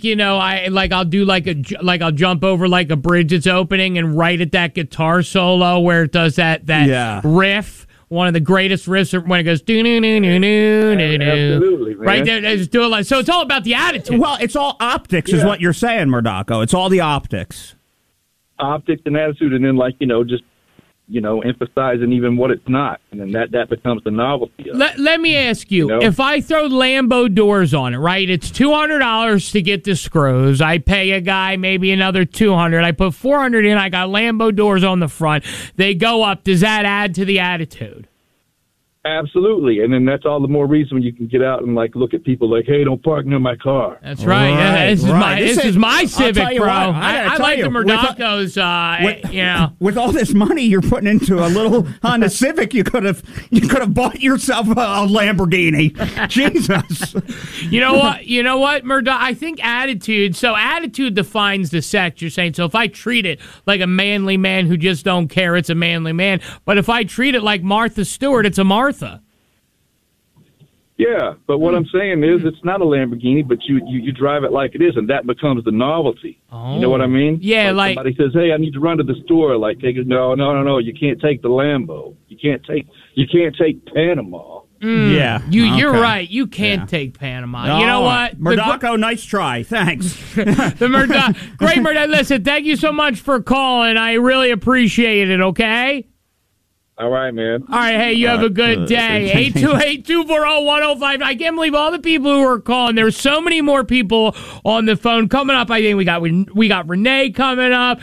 do I'll jump over like a bridge that's opening and right at that guitar solo where it does that riff, one of the greatest riffs when it goes do do do do do absolutely, man. Right there, just do it so it's all about the attitude. Well, it's all optics, is what you're saying, Murdaco. It's all the optics, and attitude, and then just. Emphasizing even what it's not. And then that becomes the novelty of it. Let me ask you, if I throw Lambo doors on it, right, it's $200 to get the screws. I pay a guy maybe another $200. I put $400 in. I got Lambo doors on the front. They go up. Does that add to the attitude? Absolutely. And then that's all the more reason when you can get out and like look at people like, hey, don't park near my car. That's right. This is my Civic, bro. I like the Murdocco's, With all this money you're putting into a little Honda Civic, you could have bought yourself a Lamborghini. Jesus. You know what, Murdoch? I think attitude defines the sex, you're saying. So if I treat it like a manly man who just don't care, it's a manly man. But if I treat it like Martha Stewart, it's a Martha. Yeah, but what I'm saying is it's not a Lamborghini, but you drive it like it is, and that becomes the novelty. Oh. You know what I mean? Yeah, like somebody says, hey, I need to run to the store. Like, no, you can't take the Lambo. You can't take Panama. Yeah, you're right. You can't take Panama. You know what, Murdocco? Nice try. Thanks. The Murdoch, great Murdoch. Listen, thank you so much for calling. I really appreciate it. Okay. All right, man. All right, hey, you have a good day. 828-240-1059. I can't believe all the people who are calling. There's so many more people on the phone coming up. I think we got Renee coming up.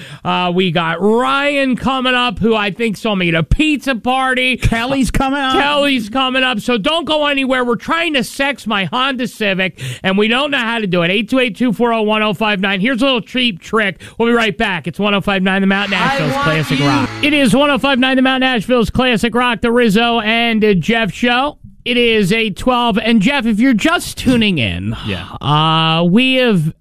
We got Ryan coming up, who I think saw me at a pizza party. Kelly's coming up. So don't go anywhere. We're trying to sex my Honda Civic, and we don't know how to do it. 828-240-1059. Here's a little cheap trick. We'll be right back. It's 105.9 The Mountain Asheville's Classic Rock. It is 105.9 The Mountain Asheville's Classic Rock, the Rizzo and Jeff show. It is 8:12, and Jeff, if you're just tuning in,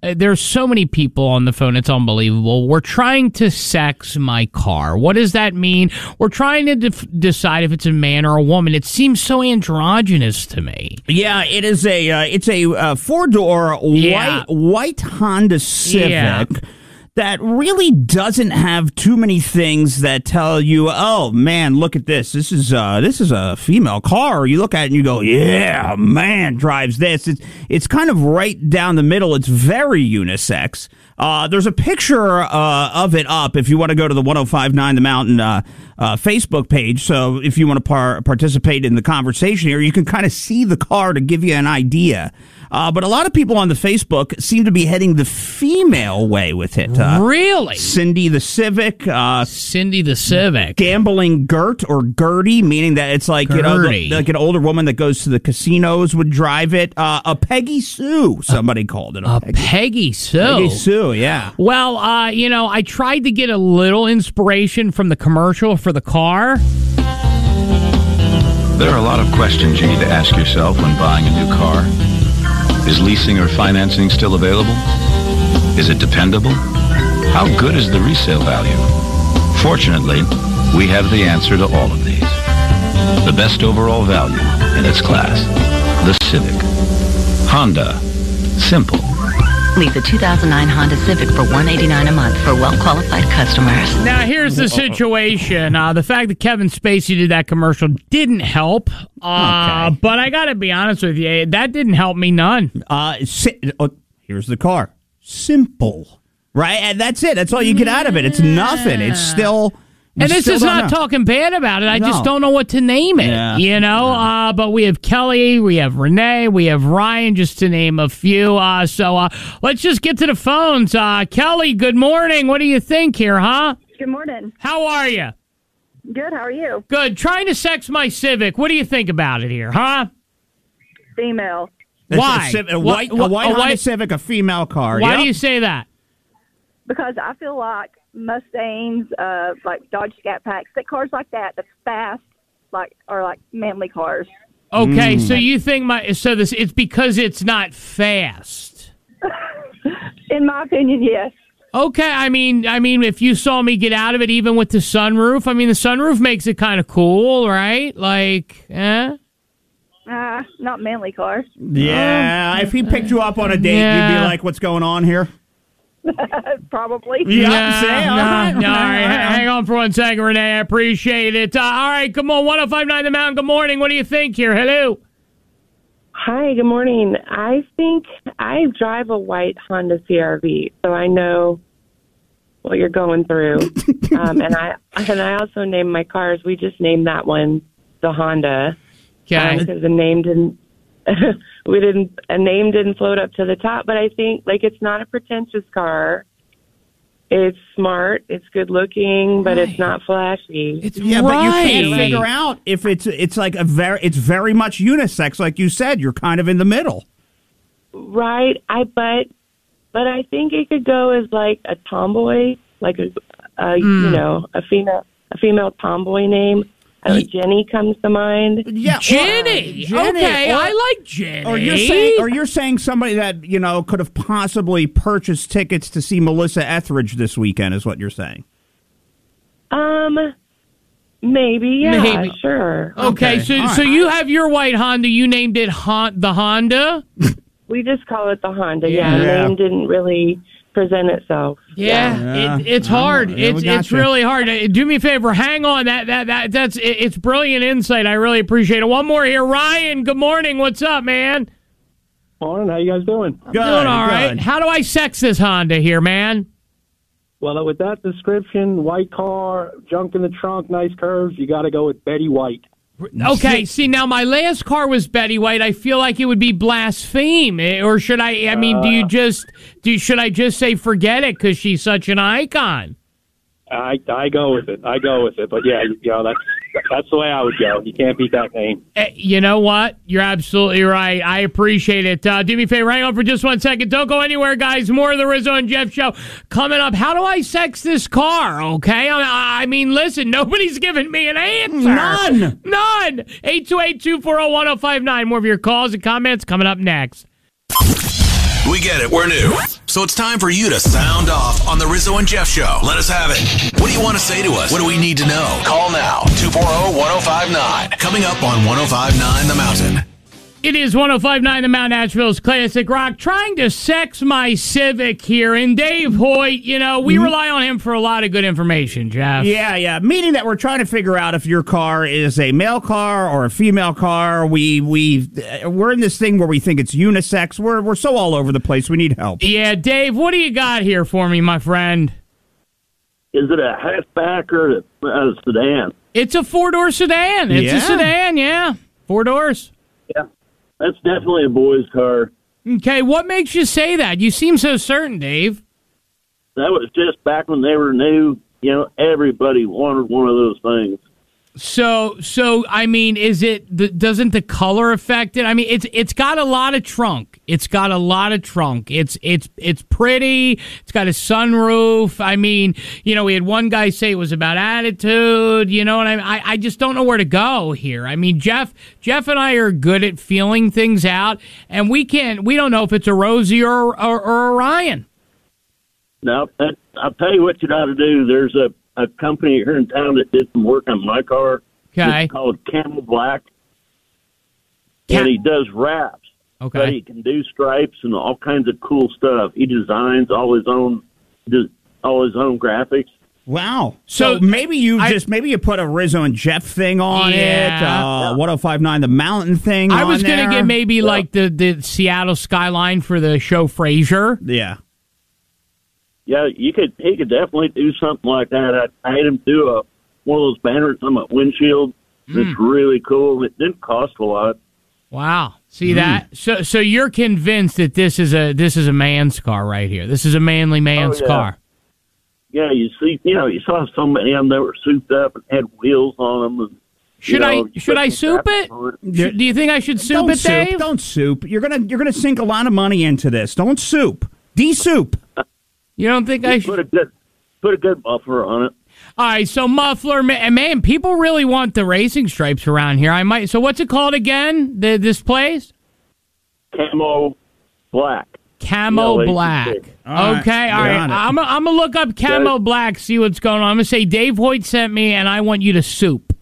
there's so many people on the phone, it's unbelievable. We're trying to sex my car. What does that mean? We're trying to decide if it's a man or a woman. It seems so androgynous to me. Yeah, it is it's a four-door white Honda Civic. Yeah. That really doesn't have too many things that tell you, oh man, look at this. This is a female car. You look at it and you go, yeah, man drives this. It's kind of right down the middle. It's very unisex. There's a picture of it up if you want to go to the 105.9 The Mountain Facebook page. So if you want to participate in the conversation here, you can kind of see the car to give you an idea. But a lot of people on the Facebook seem to be heading the female way with it. Really? Cindy the Civic. Gambling Gert or Gertie, meaning that it's like, like an older woman that goes to the casinos would drive it. A Peggy Sue, somebody called it. A Peggy Sue. Peggy Sue, yeah. Well, I tried to get a little inspiration from the commercial for the car. There are a lot of questions you need to ask yourself when buying a new car. Is leasing or financing still available? Is it dependable? How good is the resale value? Fortunately, we have the answer to all of these. The best overall value in its class. The Civic. Honda. Simple. Lease a 2009 Honda Civic for $189 a month for well-qualified customers. Now, here's the situation. The fact that Kevin Spacey did that commercial didn't help. Okay. But I got to be honest with you, that didn't help me none. Here's the car. Simple. Right? And that's it. That's all you get out of it. It's nothing. It's still... And this is not talking bad about it. I just don't know what to name it, you know? But we have Kelly, we have Renee, we have Ryan, just to name a few. So let's just get to the phones. Kelly, good morning. What do you think here, huh? Good morning. How are you? Good. How are you? Good. Trying to sex my Civic. What do you think about it here, huh? Female. Why? A white Honda Civic, a female car. Why do you say that? Because I feel like Mustangs, like Dodge Scat Packs, that cars like that, that's fast, are like manly cars. Okay, so you think it's because it's not fast. In my opinion, yes. Okay, I mean, if you saw me get out of it, even with the sunroof, the sunroof makes it kind of cool, right? Not manly cars. Yeah, if he picked you up on a date, you'd be like, "What's going on here?" Probably. Yeah. No, all right. Hang on for 1 second, Renee. I appreciate it. All right, come on. 105.9 The Mountain. Good morning. What do you think here? Hello. Hi, good morning. I think I drive a white Honda CR-V, so I know what you're going through. And I also named my cars. We just named that one the Honda. Okay. Because the name didn't. A name didn't float up to the top, but I think it's not a pretentious car. It's smart. It's good looking, but it's not flashy. It's but you can't figure out if it's like it's very much unisex, like you said. You're kind of in the middle, right? But I think it could go as like a tomboy, like a female tomboy name. Jenny comes to mind. Yeah, Jenny. Okay, I like Jenny. Or you're saying somebody that could have possibly purchased tickets to see Melissa Etheridge this weekend is what you're saying. Maybe, yeah, Maybe. sure. Okay, so you have your white Honda. You named it the Honda. We just call it the Honda. Yeah, the name didn't really present itself. It's hard. It's really hard. Do me a favor, hang on. It's brilliant insight. I really appreciate it. One more here, Ryan. Good morning. What's up, man? Morning. How you guys doing? Doing all right. How do I sex this Honda here, man? Well, with that description, white car, junk in the trunk, nice curves, you got to go with Betty White. Okay, see, now my last car was Betty White. I feel like it would be blaspheme. Or should I mean, should I just say forget it because she's such an icon? I go with it. But yeah, that's the way I would go. You can't beat that name. You know what? You're absolutely right. I appreciate it. Do me a favor, hang on for just 1 second. Don't go anywhere, guys. More of the Rizzo and Jeff show coming up. How do I sex this car? Okay, I mean, listen, nobody's giving me an answer. None. 828-240-1059. More of your calls and comments coming up next. We get it. We're new. So it's time for you to sound off on the Rizzo and Jeff show. Let us have it. What do you want to say to us? What do we need to know? Call now. 240-1059. Coming up on 1059 The Mountain. It is 105.9 The Mount Nashville's Classic Rock. Trying to sex my Civic here. And Dave Hoyt, we rely on him for a lot of good information, Jeff. Yeah. Meaning that we're trying to figure out if your car is a male car or a female car. We're in this thing where we think it's unisex. We're so all over the place. We need help. Yeah, Dave, what do you got here for me, my friend? Is it a hatchback or a sedan? It's a four-door sedan. It's a sedan, yeah. 4 doors. Yeah. That's definitely a boy's car. Okay, what makes you say that? You seem so certain, Dave. That was just back when they were new. Everybody wanted one of those things. So I mean, doesn't the color affect it? I mean, it's got a lot of trunk. It's pretty. It's got a sunroof. I mean, we had one guy say it was about attitude. And I just don't know where to go here. I mean, Jeff and I are good at feeling things out, and we don't know if it's a Rosie or a Ryan. No, I'll tell you what you got to do. There's a company here in town that did some work on my car. Okay. It's called Camel Black. And he does wraps. Okay. But he can do stripes and all kinds of cool stuff. He designs all his own graphics. Wow. So maybe you put a Rizzo and Jeff thing on it. 1059 The Mountain thing. I was going to get maybe like the Seattle skyline for the show Frasier. Yeah. Yeah, he could definitely do something like that. I had him do one of those banners on my windshield. It's really cool. It didn't cost a lot. Wow. See that? So you're convinced that this is a man's car right here. This is a manly man's car. Yeah, you saw so many of them that were souped up and had wheels on them. And, should I soup it? Do you think I should soup it, Dave? Don't soup. You're gonna sink a lot of money into this. Don't soup. De-soup. You don't think I should put a good muffler on it? All right, so muffler, man, people really want the racing stripes around here. So what's it called again? This place? Camo Black. Camo Black. Okay, all right. I'm gonna look up Camo Black, see what's going on. I'm gonna say Dave Hoyt sent me, and I want you to soup.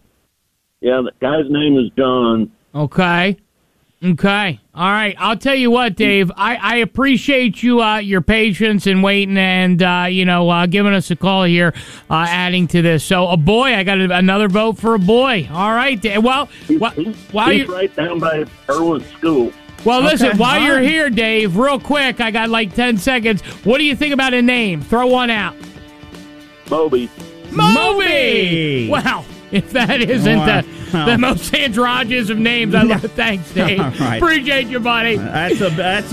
Yeah, the guy's name is John. Okay. All right. I'll tell you what, Dave. I appreciate you your patience and waiting and giving us a call here, adding to this. So a boy, I got another vote for a boy. All right, Dave. Well, he's right down by Irwin School. Well, listen, while you're here, Dave, real quick, I got like 10 seconds. What do you think about a name? Throw one out. Moby. Well, if that isn't the most androgynous of names, I love it. Thanks, Dave. Right. Appreciate you, buddy. That's a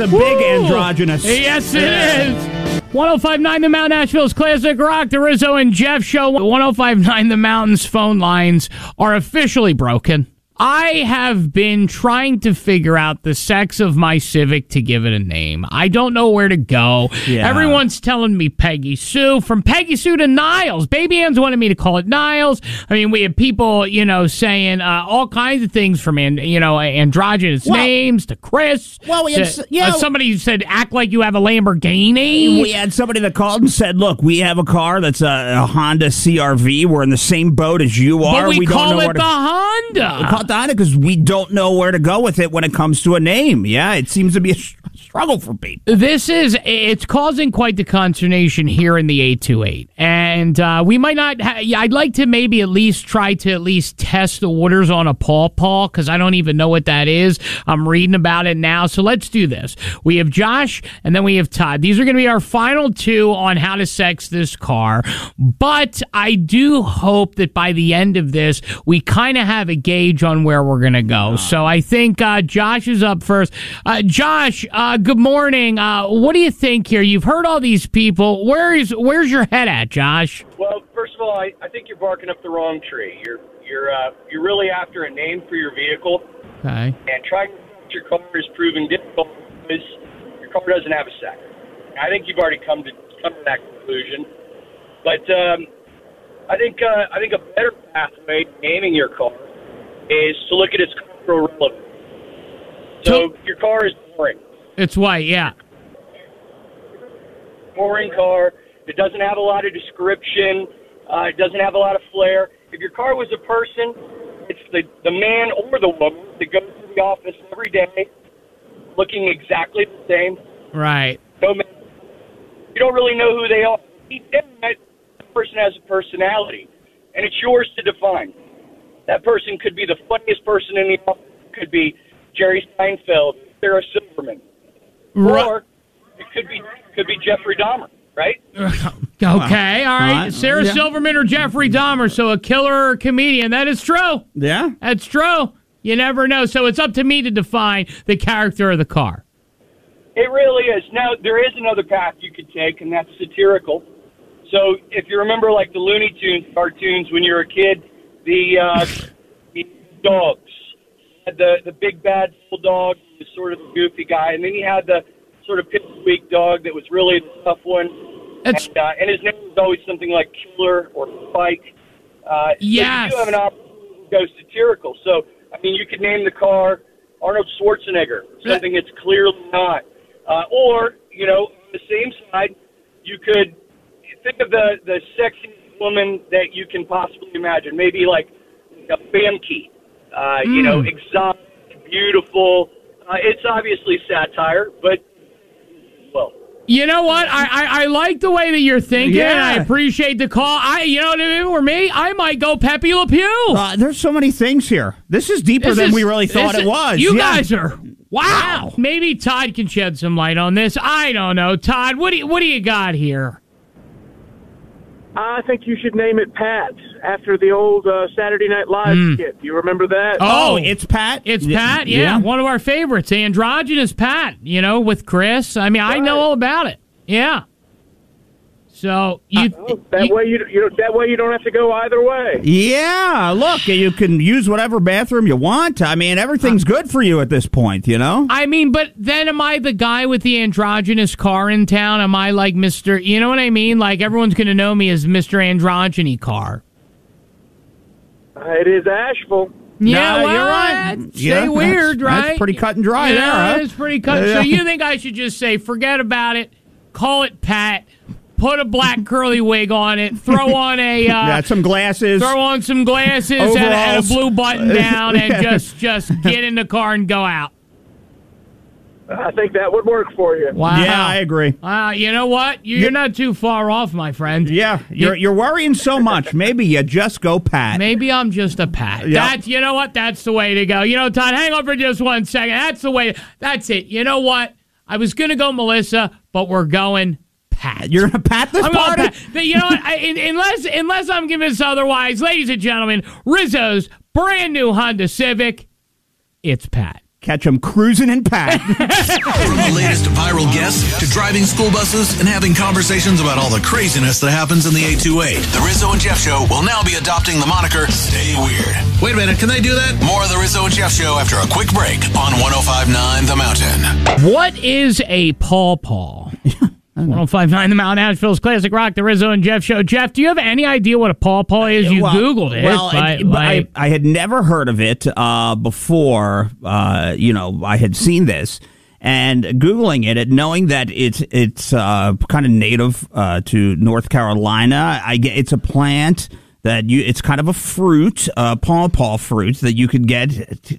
big androgynous. Yes, it is. 105.9 The Mountain, Nashville's Classic Rock, the Rizzo and Jeff Show. 105.9 The Mountain's phone lines are officially broken. I have been trying to figure out the sex of my Civic to give it a name. I don't know where to go. Yeah. Everyone's telling me Peggy Sue. From Peggy Sue to Niles. Baby Ann's wanted me to call it Niles. I mean, we have people, saying all kinds of things from, androgynous names to Chris. Well, we had somebody said, act like you have a Lamborghini. We had somebody that called and said, look, we have a car that's a Honda CRV. We're in the same boat as you are. But we don't call know it the Honda. We call it the Honda because we don't know where to go with it when it comes to a name. Yeah, it seems to be a struggle for people. It's causing quite the consternation here in the 828. And we might not, I'd like to maybe at least try to test the waters on a pawpaw because I don't even know what that is. I'm reading about it now. So let's do this. We have Josh and then we have Todd. These are going to be our final two on how to sex this car. But I do hope that by the end of this, we kind of have a gauge on where we're going to go. So I think Josh is up first. Josh, good morning. What do you think here? You've heard all these people. Where's your head at, Josh? Well, first of all, I think you're barking up the wrong tree. You're really after a name for your vehicle. Okay. And trying to fix your car is proving difficult because your car doesn't have a sex. I think you've already come to that conclusion. But I think a better pathway to naming your car is to look at its cultural relevance. So your car is boring. It's white, yeah. Boring car. It doesn't have a lot of description. It doesn't have a lot of flair. If your car was a person, it's the man or the woman that goes to the office every day looking exactly the same. Right. No, you don't really know who they are. That person has a personality, and it's yours to define. That person could be the funniest person in the office. Could be Jerry Seinfeld, Sarah Silverman, or it could be Jeffrey Dahmer, right? Okay, all right. Sarah Silverman or Jeffrey Dahmer, so a killer comedian. That is true. Yeah. That's true. You never know. So it's up to me to define the character of the car. It really is. Now, there is another path you could take, and that's satirical. So if you remember, like the Looney Tunes cartoons when you were a kid, the dogs. Had the big bad bulldog, was sort of the goofy guy, and then you had the sort of pipsqueak dog that was really the tough one. And his name was always something like Killer or Spike. Yes. So you do have an opportunity to go satirical. So, I mean, you could name the car Arnold Schwarzenegger, something it's clearly not. Or, on the same side, you could think of the sexiest woman that you can possibly imagine. Maybe like a Bamke. Exotic, beautiful. It's obviously satire, but, well. You know what? I like the way that you're thinking, and I appreciate the call. You know what I mean? For me, I might go Pepe Le Pew. There's so many things here. This is deeper than we really thought it was. You guys are, wow. Maybe Todd can shed some light on this. I don't know. Todd, what do you got here? I think you should name it Pat, after the old Saturday Night Live skit. You remember that? Oh, it's Pat? It's Pat, yeah. One of our favorites. Androgynous Pat, with Chris. I mean, I know all about it. Yeah. So that way you don't have to go either way. Yeah, look, you can use whatever bathroom you want. I mean, everything's good for you at this point, I mean, but then am I the guy with the androgynous car in town? Am I like Mr. You know what I mean? Like everyone's going to know me as Mr. Androgyny car. It is Asheville. Yeah, you're right. Say weird, right? That's pretty cut and dry there, huh? It's pretty cut. So you think I should just say, forget about it, call it Pat, put a black curly wig on it, throw on some glasses. Throw on some glasses and a blue button down and just get in the car and go out. I think that would work for you. Wow. Yeah, I agree. You know what? You're not too far off, my friend. Yeah, you're worrying so much. Maybe you just go Pat. Maybe I'm just a Pat. Yep. You know what? That's the way to go. Todd, hang on for just 1 second. That's the way. That's it. You know what? I was going to go Melissa, but we're going Pat. You're going to Pat this party? You know what? Unless I'm convinced otherwise, ladies and gentlemen, Rizzo's brand new Honda Civic, it's Pat. Catch them cruising in Pat. From the latest viral guests to driving school buses and having conversations about all the craziness that happens in the 828. The Rizzo and Jeff Show will now be adopting the moniker Stay Weird. Wait a minute, can they do that? More of the Rizzo and Jeff Show after a quick break on 105.9 The Mountain. What is a pawpaw? 105.9 The Mountain, Nashville's Classic Rock, the Rizzo and Jeff Show. Jeff, do you have any idea what a pawpaw is? You Googled it. Well, I had never heard of it before, I had seen this. And Googling it, knowing that it's kind of native to North Carolina, it's a plant that it's kind of a fruit, pawpaw fruit that you could get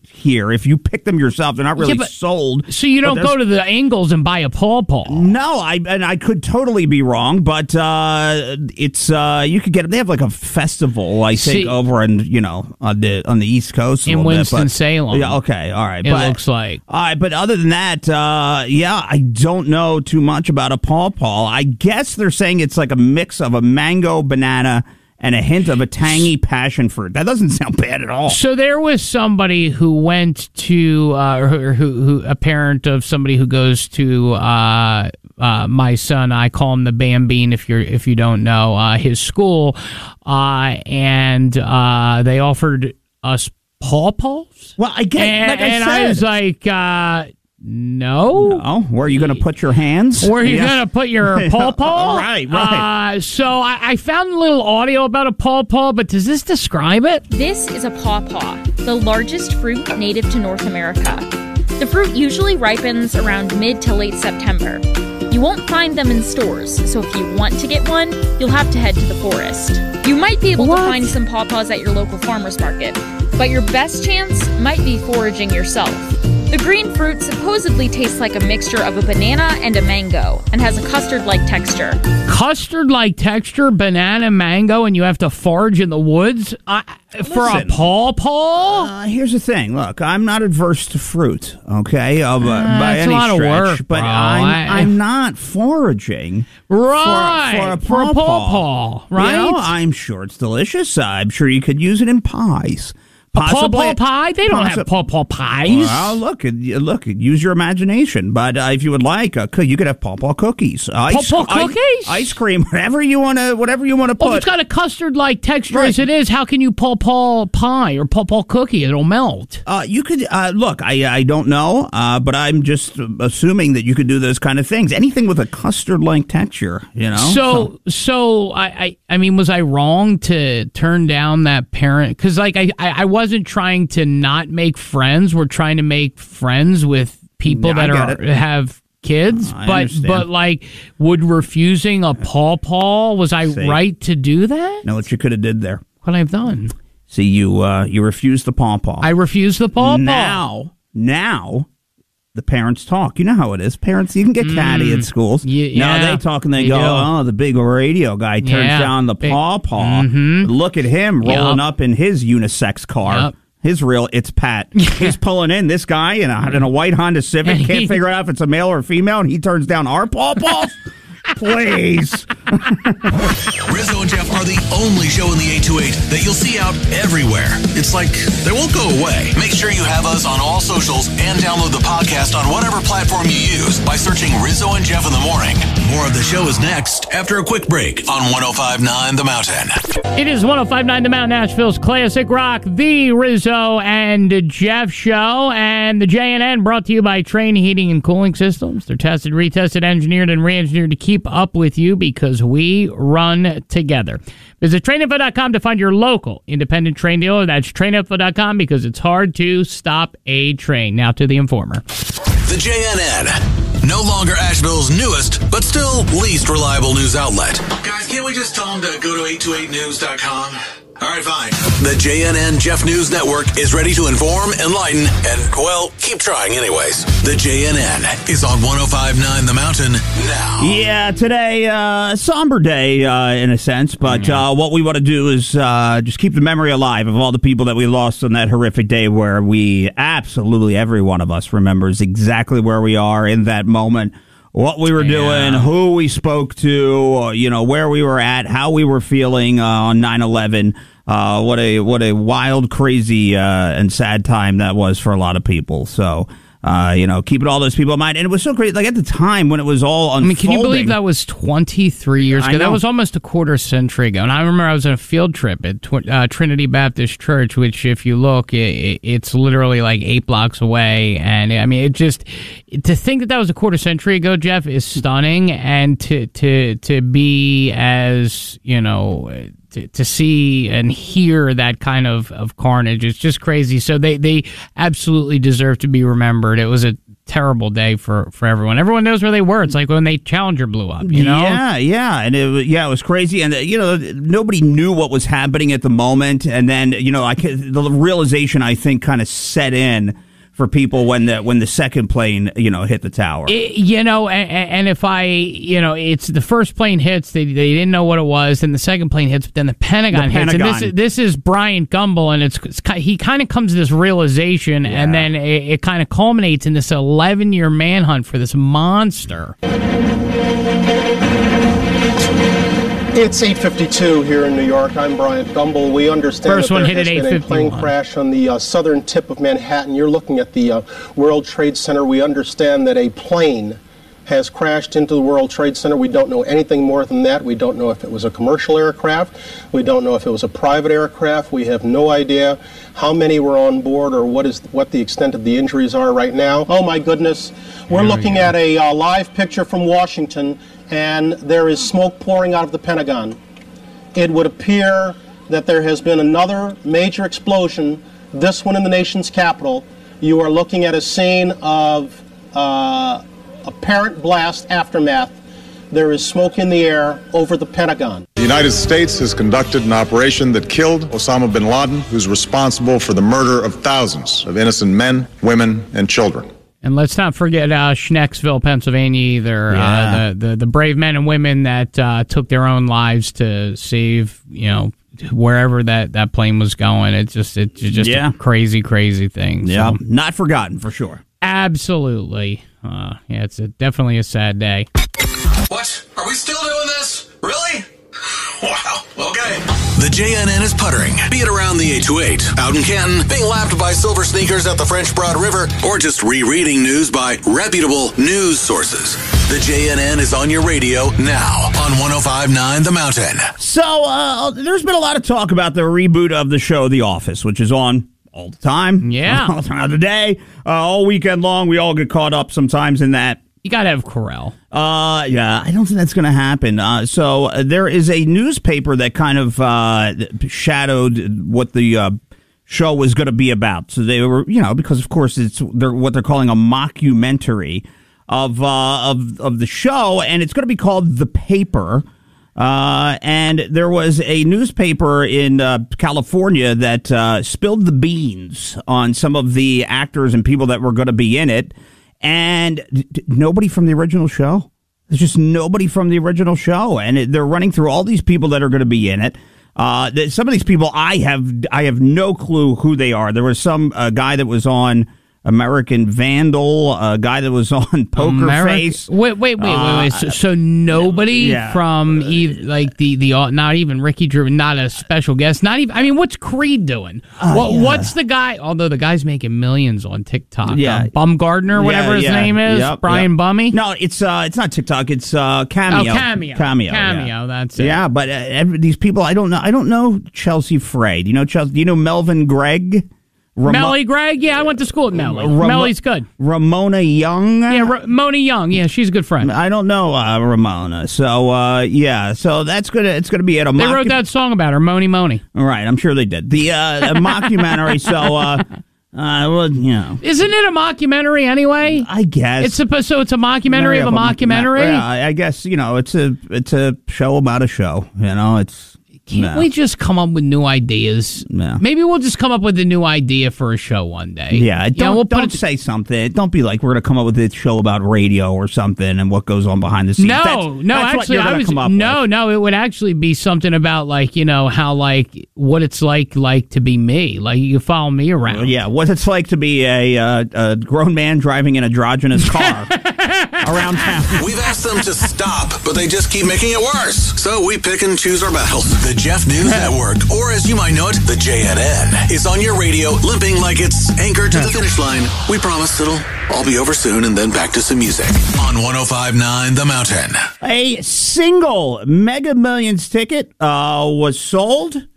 here if you pick them yourself. They're not really sold. So you don't go to the Ingles and buy a pawpaw? No, I could totally be wrong, but it's you could get. They have like a festival, I think, over in on the East Coast in Winston-Salem. Yeah, okay, all right. It looks like. All right, but other than that, I don't know too much about a pawpaw. I guess they're saying it's like a mix of a mango, banana, and a hint of a tangy passion fruit. That doesn't sound bad at all. So there was somebody who went to, who a parent of somebody who goes to my son. I call him the Bambine if you don't know his school, and they offered us pawpaws. Well, I get, and I was like. No. Where are you going to put your hands? Where are you going to put your pawpaw? Right. So I found a little audio about a pawpaw, but does this describe it? This is a pawpaw, the largest fruit native to North America. The fruit usually ripens around mid to late September. You won't find them in stores, so if you want to get one, you'll have to head to the forest. You might be able to find some pawpaws at your local farmer's market, but your best chance might be foraging yourself. The green fruit supposedly tastes like a mixture of a banana and a mango and has a custard-like texture. Custard-like texture, banana, mango, and you have to forage in the woods for a pawpaw? Here's the thing. Look, I'm not adverse to fruit, okay, by any stretch. Of work, but I'm not foraging for a pawpaw. Right? I'm sure it's delicious. I'm sure you could use it in pies. Pawpaw pie? They don't have pawpaw pies. Well, look, use your imagination. But if you would like, you could have pawpaw cookies. Pawpaw cookies? Ice cream, whatever you want to put. Well, if it's got a custard-like texture as it is, how can you pawpaw pie or pawpaw cookie? It'll melt. You could, look, I don't know, but I'm just assuming that you could do those kind of things. Anything with a custard-like texture, So I mean, was I wrong to turn down that parent? Because, I wasn't trying to not make friends. We're trying to make friends with people that have kids, but would refusing a pawpaw, was I right to do that? Know what you could have did there? What I've done? See, you refused the pawpaw. I refused the pawpaw. Now the parents talk. You know how it is. Parents, you can get catty at schools. Yeah, they talk and they go, "Oh, the big radio guy turns down the pawpaw. Look at him rolling up in his unisex car." It's Pat. He's pulling in this guy in a white Honda Civic. Can't figure out if it's a male or a female, and he turns down our pawpaws. Please. Rizzo and Jeff are the only show in the 828 that you'll see out everywhere. It's like they won't go away. Make sure you have us on all socials and download the podcast on whatever platform you use by searching Rizzo and Jeff in the Morning. More of the show is next after a quick break on 105.9 The Mountain. It is 105.9 The Mountain, Nashville's Classic Rock, the Rizzo and Jeff Show, and the JNN brought to you by Train Heating and Cooling Systems. They're tested, retested, engineered, and re-engineered to keep up with you because we run together. Visit traininfo.com to find your local independent train dealer. That's traininfo.com because it's hard to stop a train. Now to the Informer. The JNN, no longer Asheville's newest, but still least reliable news outlet. Guys, can't we just tell them to go to 828news.com? All right, fine. The JNN Jeff News Network is ready to inform, enlighten, and, well, keep trying anyways. The JNN is on 105.9 The Mountain now. Yeah, today, somber day in a sense, but what we want to do is just keep the memory alive of all the people that we lost on that horrific day where we absolutely, every one of us remembers exactly where we are in that moment. What we were doing, who we spoke to, where we were at, how we were feeling on 9/11. What a wild, crazy, and sad time that was for a lot of people. So, keeping all those people in mind. And it was so great. Like at the time when it was all unfolding. Can you believe that was 23 years ago? That was almost a quarter century ago. And I remember I was on a field trip at Trinity Baptist Church, which if you look, it's literally like 8 blocks away. And I mean, to think that was a quarter century ago, Jeff, is stunning. And to be as, to see and hear that kind of carnage, it's just crazy. So they absolutely deserve to be remembered. It was a terrible day for everyone. Everyone knows where they were. It's like when the Challenger blew up, Yeah, and it was crazy, and nobody knew what was happening at the moment, and then the realization I think kind of set in for people when the second plane hit the tower. And if it's the first plane hits, they didn't know what it was, and the second plane hits, but then the Pentagon hits. And this is Bryant Gumbel, and he kind of comes to this realization, and then it kind of culminates in this 11-year manhunt for this monster. It's 8:52 here in New York. I'm Bryant Gumbel. We understand that there has been a plane crash on the southern tip of Manhattan. You're looking at the World Trade Center. We understand that a plane has crashed into the World Trade Center. We don't know anything more than that. We don't know if it was a commercial aircraft. We don't know if it was a private aircraft. We have no idea how many were on board or what the extent of the injuries are right now. Oh my goodness. We're looking at a live picture from Washington, and there is smoke pouring out of the Pentagon. It would appear that there has been another major explosion, this one in the nation's capital. You are looking at a scene of apparent blast aftermath. There is smoke in the air over the Pentagon. The United States has conducted an operation that killed Osama bin Laden, who's responsible for the murder of thousands of innocent men, women, and children. And let's not forget Schnecksville, Pennsylvania, either. Yeah. The brave men and women that took their own lives to save, wherever that plane was going. It's just a crazy, crazy thing. Yeah, so. Not forgotten for sure. Absolutely. It's definitely a sad day. What? Are we still doing this? Really? Wow. Okay. The JNN is puttering, be it around the 828, out in Canton, being lapped by silver sneakers at the French Broad River, or just rereading news by reputable news sources. The JNN is on your radio now on 105.9 The Mountain. So, there's been a lot of talk about the reboot of the show The Office, which is on all the time. Yeah. All throughout the day, all weekend long. We all get caught up sometimes in that. You got to have Carell. Yeah, I don't think that's going to happen. So there is a newspaper that kind of shadowed what the show was going to be about. So they were, because of course they're what they're calling a mockumentary of the show, and it's going to be called The Paper. And there was a newspaper in California that spilled the beans on some of the actors and people that were going to be in it. And nobody from the original show. There's just nobody from the original show, and they're running through all these people that are going to be in it. Some of these people, I have no clue who they are. There was some guy that was on American Vandal, a guy that was on Poker Face. Wait. So nobody from the not even Ricky Gervais, not a special guest, not even. I mean, what's Creed doing? What's the guy? Although the guy's making millions on TikTok. Yeah, Bumgardner, whatever his name is, Brian Bummy. No, it's not TikTok. It's Cameo. Oh, Cameo. That's it. Yeah, but these people, I don't know. I don't know Chelsea Frey. Do you know Chelsea? Do you know Melvin Gregg? Melly Gregg? Yeah, I went to school with Melly. Melly's good. Ramona Young? Yeah, Ramona Young. Yeah, she's a good friend. I don't know Ramona. So, so that's it's gonna be at a They wrote that song about her, Moni Moni. All right, I'm sure they did. The mockumentary, so, Isn't it a mockumentary anyway? I guess. It's a mockumentary of a mockumentary? Yeah, I guess, it's a show about a show. Can't we just come up with new ideas? No. Maybe we'll just come up with a new idea for a show one day. Yeah, don't say something. Don't be like, we're going to come up with a show about radio or something and what goes on behind the scenes. No, it would actually be something about how what it's like to be me. Like you follow me around. Yeah, what it's like to be a grown man driving an androgynous car. around town. We've asked them to stop, but they just keep making it worse. So we pick and choose our battles. The Jeff News Network, or as you might know it, the JNN, is on your radio, limping like it's anchored to the finish line. We promise it'll all be over soon, and then back to some music on 105.9 The Mountain. A single Mega Millions ticket was sold,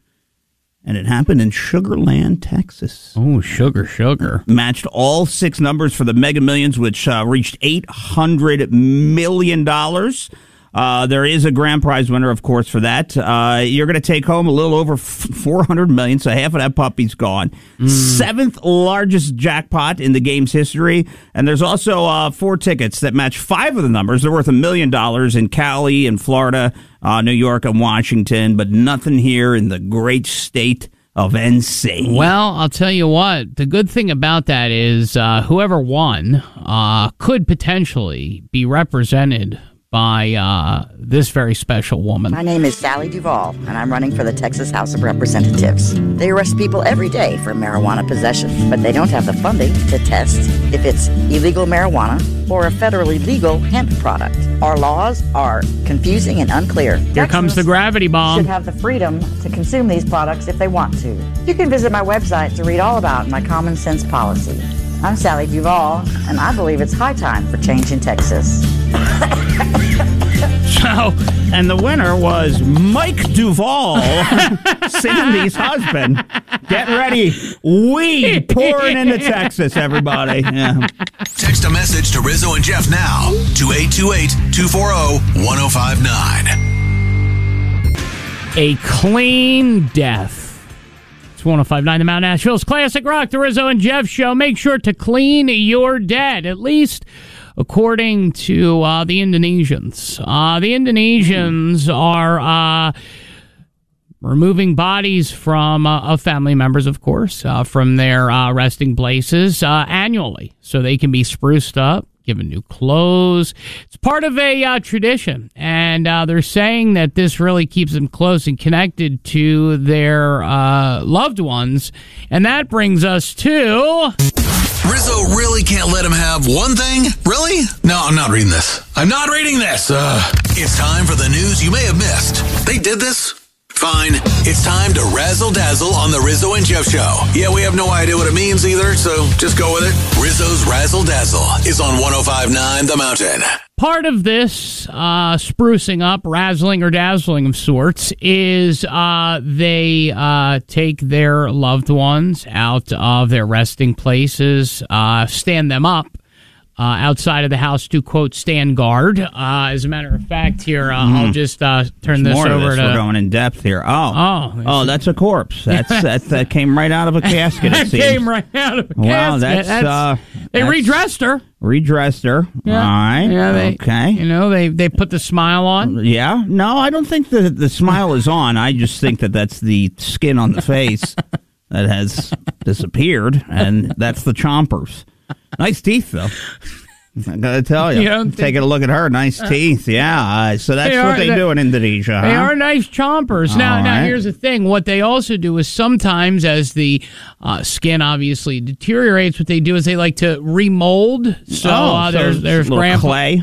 and it happened in Sugar Land, Texas. Oh, sugar. Matched all 6 numbers for the Mega Millions, which reached $800 million. There is a grand prize winner, of course, for that. You're going to take home a little over $400 million, so half of that puppy's gone. 7th largest jackpot in the game's history. And there's also 4 tickets that match 5 of the numbers. They're worth $1 million in Cali and Florida, New York and Washington, but nothing here in the great state of NC. Well, I'll tell you what. The good thing about that is whoever won could potentially be represented by this very special woman. My name is Sally Duvall, and I'm running for the Texas House of Representatives. They arrest people every day for marijuana possession, but they don't have the funding to test if it's illegal marijuana or a federally legal hemp product. Our laws are confusing and unclear. Here comes the gravity bomb. Should have the freedom to consume these products if they want to. You can visit my website to read all about my common sense policy. I'm Sally Duvall, and I believe it's high time for change in Texas. And the winner was Mike Duvall, Sandy's husband. Get ready. Weed pouring into Texas, everybody. Yeah. Text a message to Rizzo and Jeff now to 828-240-1059. A clean death. It's 105.9 The Mount Nashville's Classic Rock, the Rizzo and Jeff Show. Make sure to clean your dead, at least according to the Indonesians. The Indonesians are removing bodies from of family members, of course, from their resting places annually, so they can be spruced up, given new clothes. It's part of a tradition, and they're saying that this really keeps them close and connected to their loved ones. And that brings us to... Rizzo really can't let him have one thing? Really? No, I'm not reading this. It's time for the news you may have missed. They did this? Fine. It's time to razzle dazzle on the Rizzo and Jeff Show. Yeah, we have no idea what it means either, so just go with it. Rizzo's Razzle Dazzle is on 105.9 The Mountain. Part of this sprucing up, razzling or dazzling of sorts, is they take their loved ones out of their resting places, stand them up outside of the house to, quote, stand guard. As a matter of fact, here, I'll just turn this over to... We're going in depth here. Oh, that's a corpse. That came right out of a casket, it seems. Came right out of a casket. Wow, they redressed her. Yeah. All right. Yeah, okay. You know, they put the smile on. Yeah. No, I don't think the smile is on. I just think that's the skin on the face that has disappeared, and that's the chompers. Nice teeth, though. I gotta tell you. Taking a look at her, nice teeth. Yeah. So that's what they do in Indonesia. They are nice chompers. Now, here's the thing. What they also do is sometimes, as the skin obviously deteriorates, what they do is they like to remold. So there's Grandpa. Clay.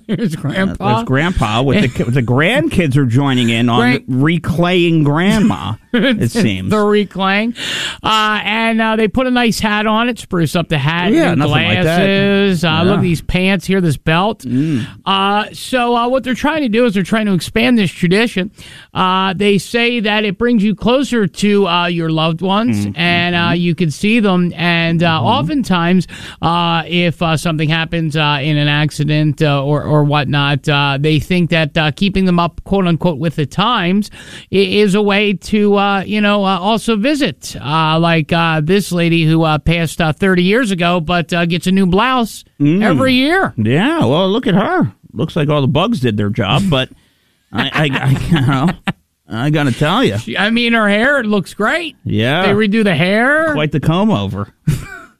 There's Grandpa. There's Grandpa with the grandkids are joining in on reclaying Grandma. It seems the reclaying, and they put a nice hat on it, spruce up the hat, yeah, new glasses. Like that. Look at these pants here, this belt. So what they're trying to do is they're trying to expand this tradition. They say that it brings you closer to your loved ones, and you can see them. And oftentimes, if something happens in an accident or whatnot, they think that keeping them up, quote unquote, with the times is a way to also visit, like this lady who passed 30 years ago, but gets a new blouse every year. Yeah, well, look at her. Looks like all the bugs did their job, but I got to tell you. I mean, her hair, it looks great. Yeah. They redo the hair. Quite the comb over.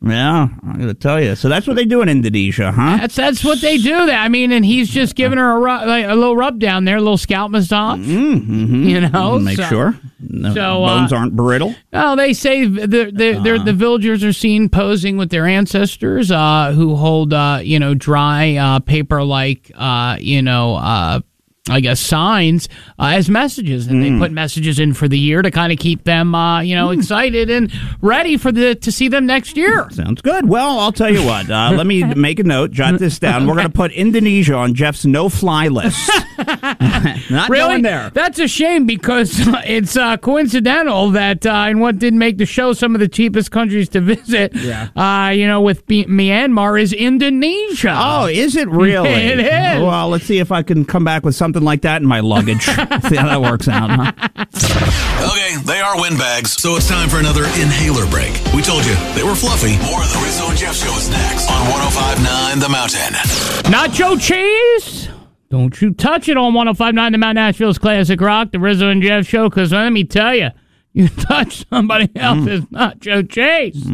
Yeah, I'm going to tell you. So that's what they do in Indonesia, huh? That's what they do there. I mean, and he's just giving her a little rub down there, a little scalp massage. Mm-hmm. You know, make sure bones aren't brittle. Oh, they say the villagers are seen posing with their ancestors, who hold dry paper-like I guess signs as messages, and they put messages in for the year to kind of keep them excited and ready to see them next year. Sounds good. Well, I'll tell you what. Let me make a note. Jot this down. We're going to put Indonesia on Jeff's no-fly list. Not really? going there. That's a shame because it's coincidental that in what didn't make the show, some of the cheapest countries to visit, with Myanmar is Indonesia. Oh, is it really? It is. Well, let's see if I can come back with something like that in my luggage. See how that works out, huh? Okay, they are windbags, so it's time for another inhaler break. We told you they were fluffy. More of the Rizzo and Jeff show is next on 105.9 The Mountain. Nacho cheese? Don't you touch it on 105.9 The Mountain, Nashville's Classic Rock, the Rizzo and Jeff show, because let me tell you, you touch somebody else's nacho cheese.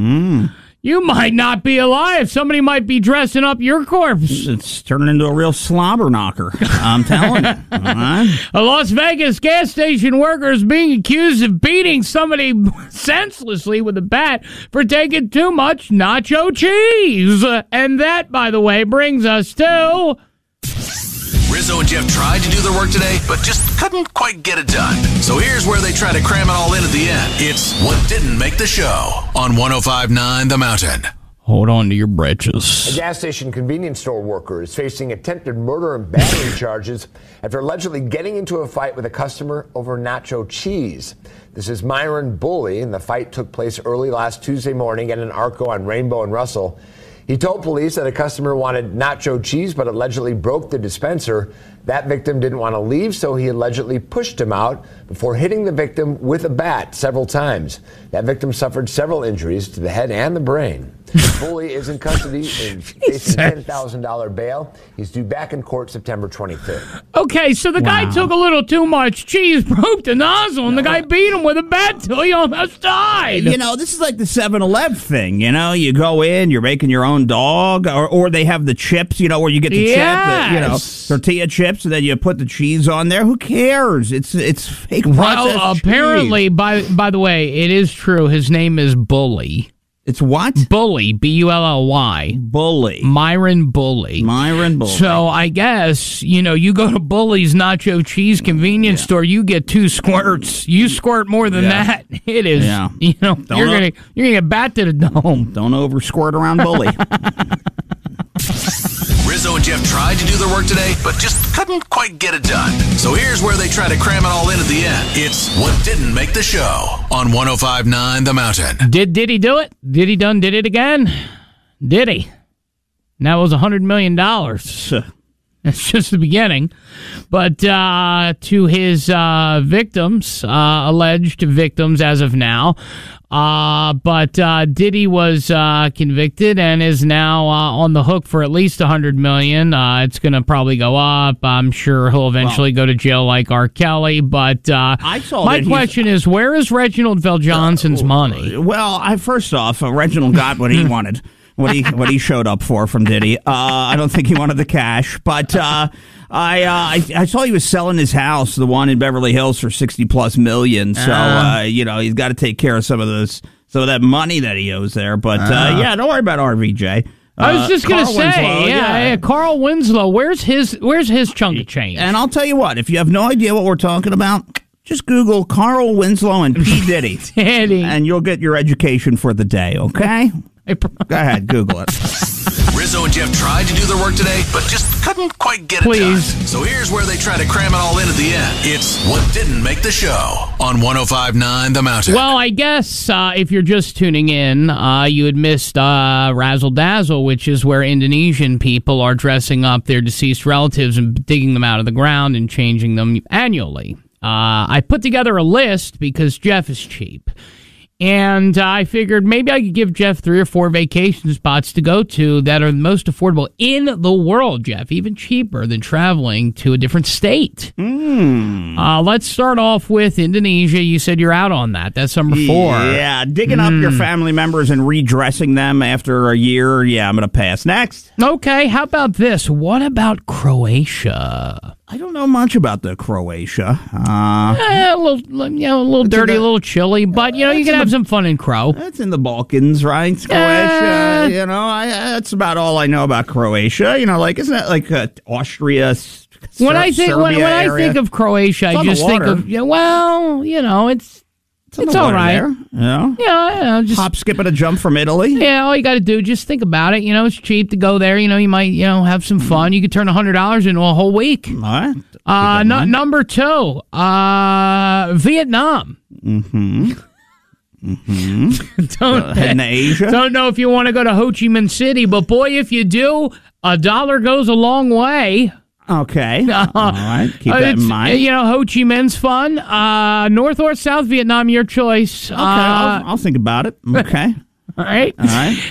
You might not be alive. Somebody might be dressing up your corpse. It's turning into a real slobber knocker. I'm telling you. All right. A Las Vegas gas station worker is being accused of beating somebody senselessly with a bat for taking too much nacho cheese. And that, by the way, brings us to... Rizzo and Jeff tried to do their work today, but just couldn't quite get it done. So here's where they try to cram it all in at the end. It's what didn't make the show on 105.9 The Mountain. Hold on to your britches. A gas station convenience store worker is facing attempted murder and battery charges after allegedly getting into a fight with a customer over nacho cheese. This is Myron Bully, and the fight took place early last Tuesday morning at an Arco on Rainbow and Russell. He told police that a customer wanted nacho cheese but allegedly broke the dispenser. That victim didn't want to leave, so he allegedly pushed him out before hitting the victim with a bat several times. That victim suffered several injuries to the head and the brain. Bully is in custody and facing $10,000 bail. He's due back in court September 23rd. Okay, so the guy took a little too much cheese, broke the nozzle, and the guy beat him with a bat till he almost died. You know, this is like the 7-Eleven thing. You know, you go in, you're making your own dog, or they have the chips, where you get the chip, tortilla chips, and then you put the cheese on there. Who cares? It's fake processed Well, apparently, cheese. by the way, it is true. His name is Bully. It's what? Bully, Bully. Bully. Myron Bully. Myron Bully. So I guess, you go to Bully's nacho cheese convenience store, you get 2 squirts. You squirt more than that. It is, you're going to get bat to the dome. Don't over squirt around Bully. Rizzo and Jeff tried to do their work today, but just couldn't quite get it done. So here's where they try to cram it all in at the end. It's what didn't make the show on 105.9 The Mountain. Did he do it? Did it again? Did he? And that was $100 million. That's just the beginning. But to his victims, alleged victims as of now, but Diddy was convicted and is now on the hook for at least $100 million. It's going to probably go up. I'm sure he'll eventually go to jail like R. Kelly. But my question is, where is Reginald VelJohnson's money? Well, first off, Reginald got what he wanted. What he showed up for from Diddy. I don't think he wanted the cash, but I saw he was selling his house, the one in Beverly Hills, for $60+ million. So he's got to take care of some of that money that he owes there. But don't worry about RVJ. I was just going to say, Carl Winslow. Where's his chunk of change? And I'll tell you what, if you have no idea what we're talking about, just Google Carl Winslow and P. Diddy, and you'll get your education for the day. Okay. Go ahead, Google it. Rizzo and Jeff tried to do their work today, but just couldn't quite get it done. So here's where they try to cram it all in at the end. It's what didn't make the show on 105.9 The Mountain. Well, I guess if you're just tuning in, you had missed Razzle Dazzle, which is where Indonesian people are dressing up their deceased relatives and digging them out of the ground and changing them annually. I put together a list because Jeff is cheap. And I figured maybe I could give Jeff 3 or 4 vacation spots to go to that are the most affordable in the world, Jeff, even cheaper than traveling to a different state. Let's start off with Indonesia. You said you're out on that. That's number 4. Yeah, digging up your family members and redressing them after a year. Yeah, I'm going to pass. Next. Okay, how about this? What about Croatia? I don't know much about the Croatia. A little dirty, a little chilly, but you can have some fun in Crow. It's in the Balkans, right? Croatia. That's about all I know about Croatia. Isn't that like Austria? When I think of Croatia, I just think of it's all right. Just hop, skip, and a jump from Italy. Yeah, all you got to do, just think about it. It's cheap to go there. You might, have some fun. You could turn $100 into a whole week. All right. Number 2, Vietnam. Heading to Asia. Don't know if you want to go to Ho Chi Minh City, but boy, if you do, $1 goes a long way. Okay. All right. Keep that in mind. Ho Chi Minh's fun. North or South Vietnam, your choice. Okay. I'll think about it. Okay. All right.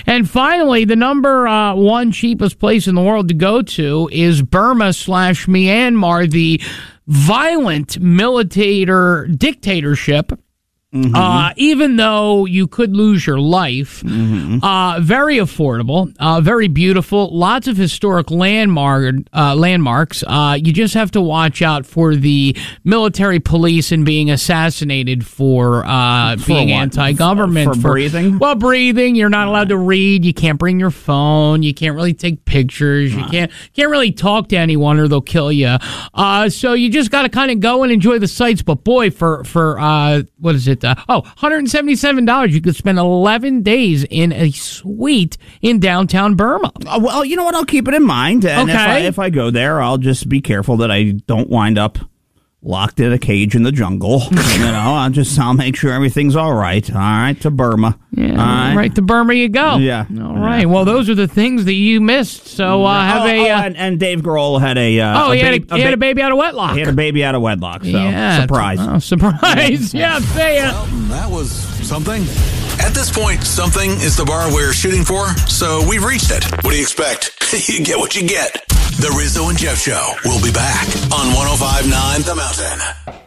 And finally, the number 1 cheapest place in the world to go to is Burma/Myanmar, the violent military dictatorship. Even though you could lose your life, very affordable, very beautiful, lots of historic landmarks. You just have to watch out for the military police and being assassinated for being anti-government. For breathing? Well, breathing. You're not allowed to read. You can't bring your phone. You can't really take pictures. You can't really talk to anyone or they'll kill you. So you just got to kind of go and enjoy the sights. But boy, for what is it? $177. You could spend 11 days in a suite in downtown Burma. Well, you know what? I'll keep it in mind. And if I go there, I'll just be careful that I don't wind up locked in a cage in the jungle. I'll make sure everything's all right. All right, to Burma. Yeah, right to Burma you go. Yeah. All right. Well, those are the things that you missed. So and Dave Grohl had a he had a baby out of wedlock. He had a baby out of wedlock. So surprise. Surprise. Yeah, say it. Well, that was something. At this point, something is the bar we're shooting for, so we've reached it. What do you expect? You get what you get. The Rizzo and Jeff Show will be back on 105.9 The Mountain.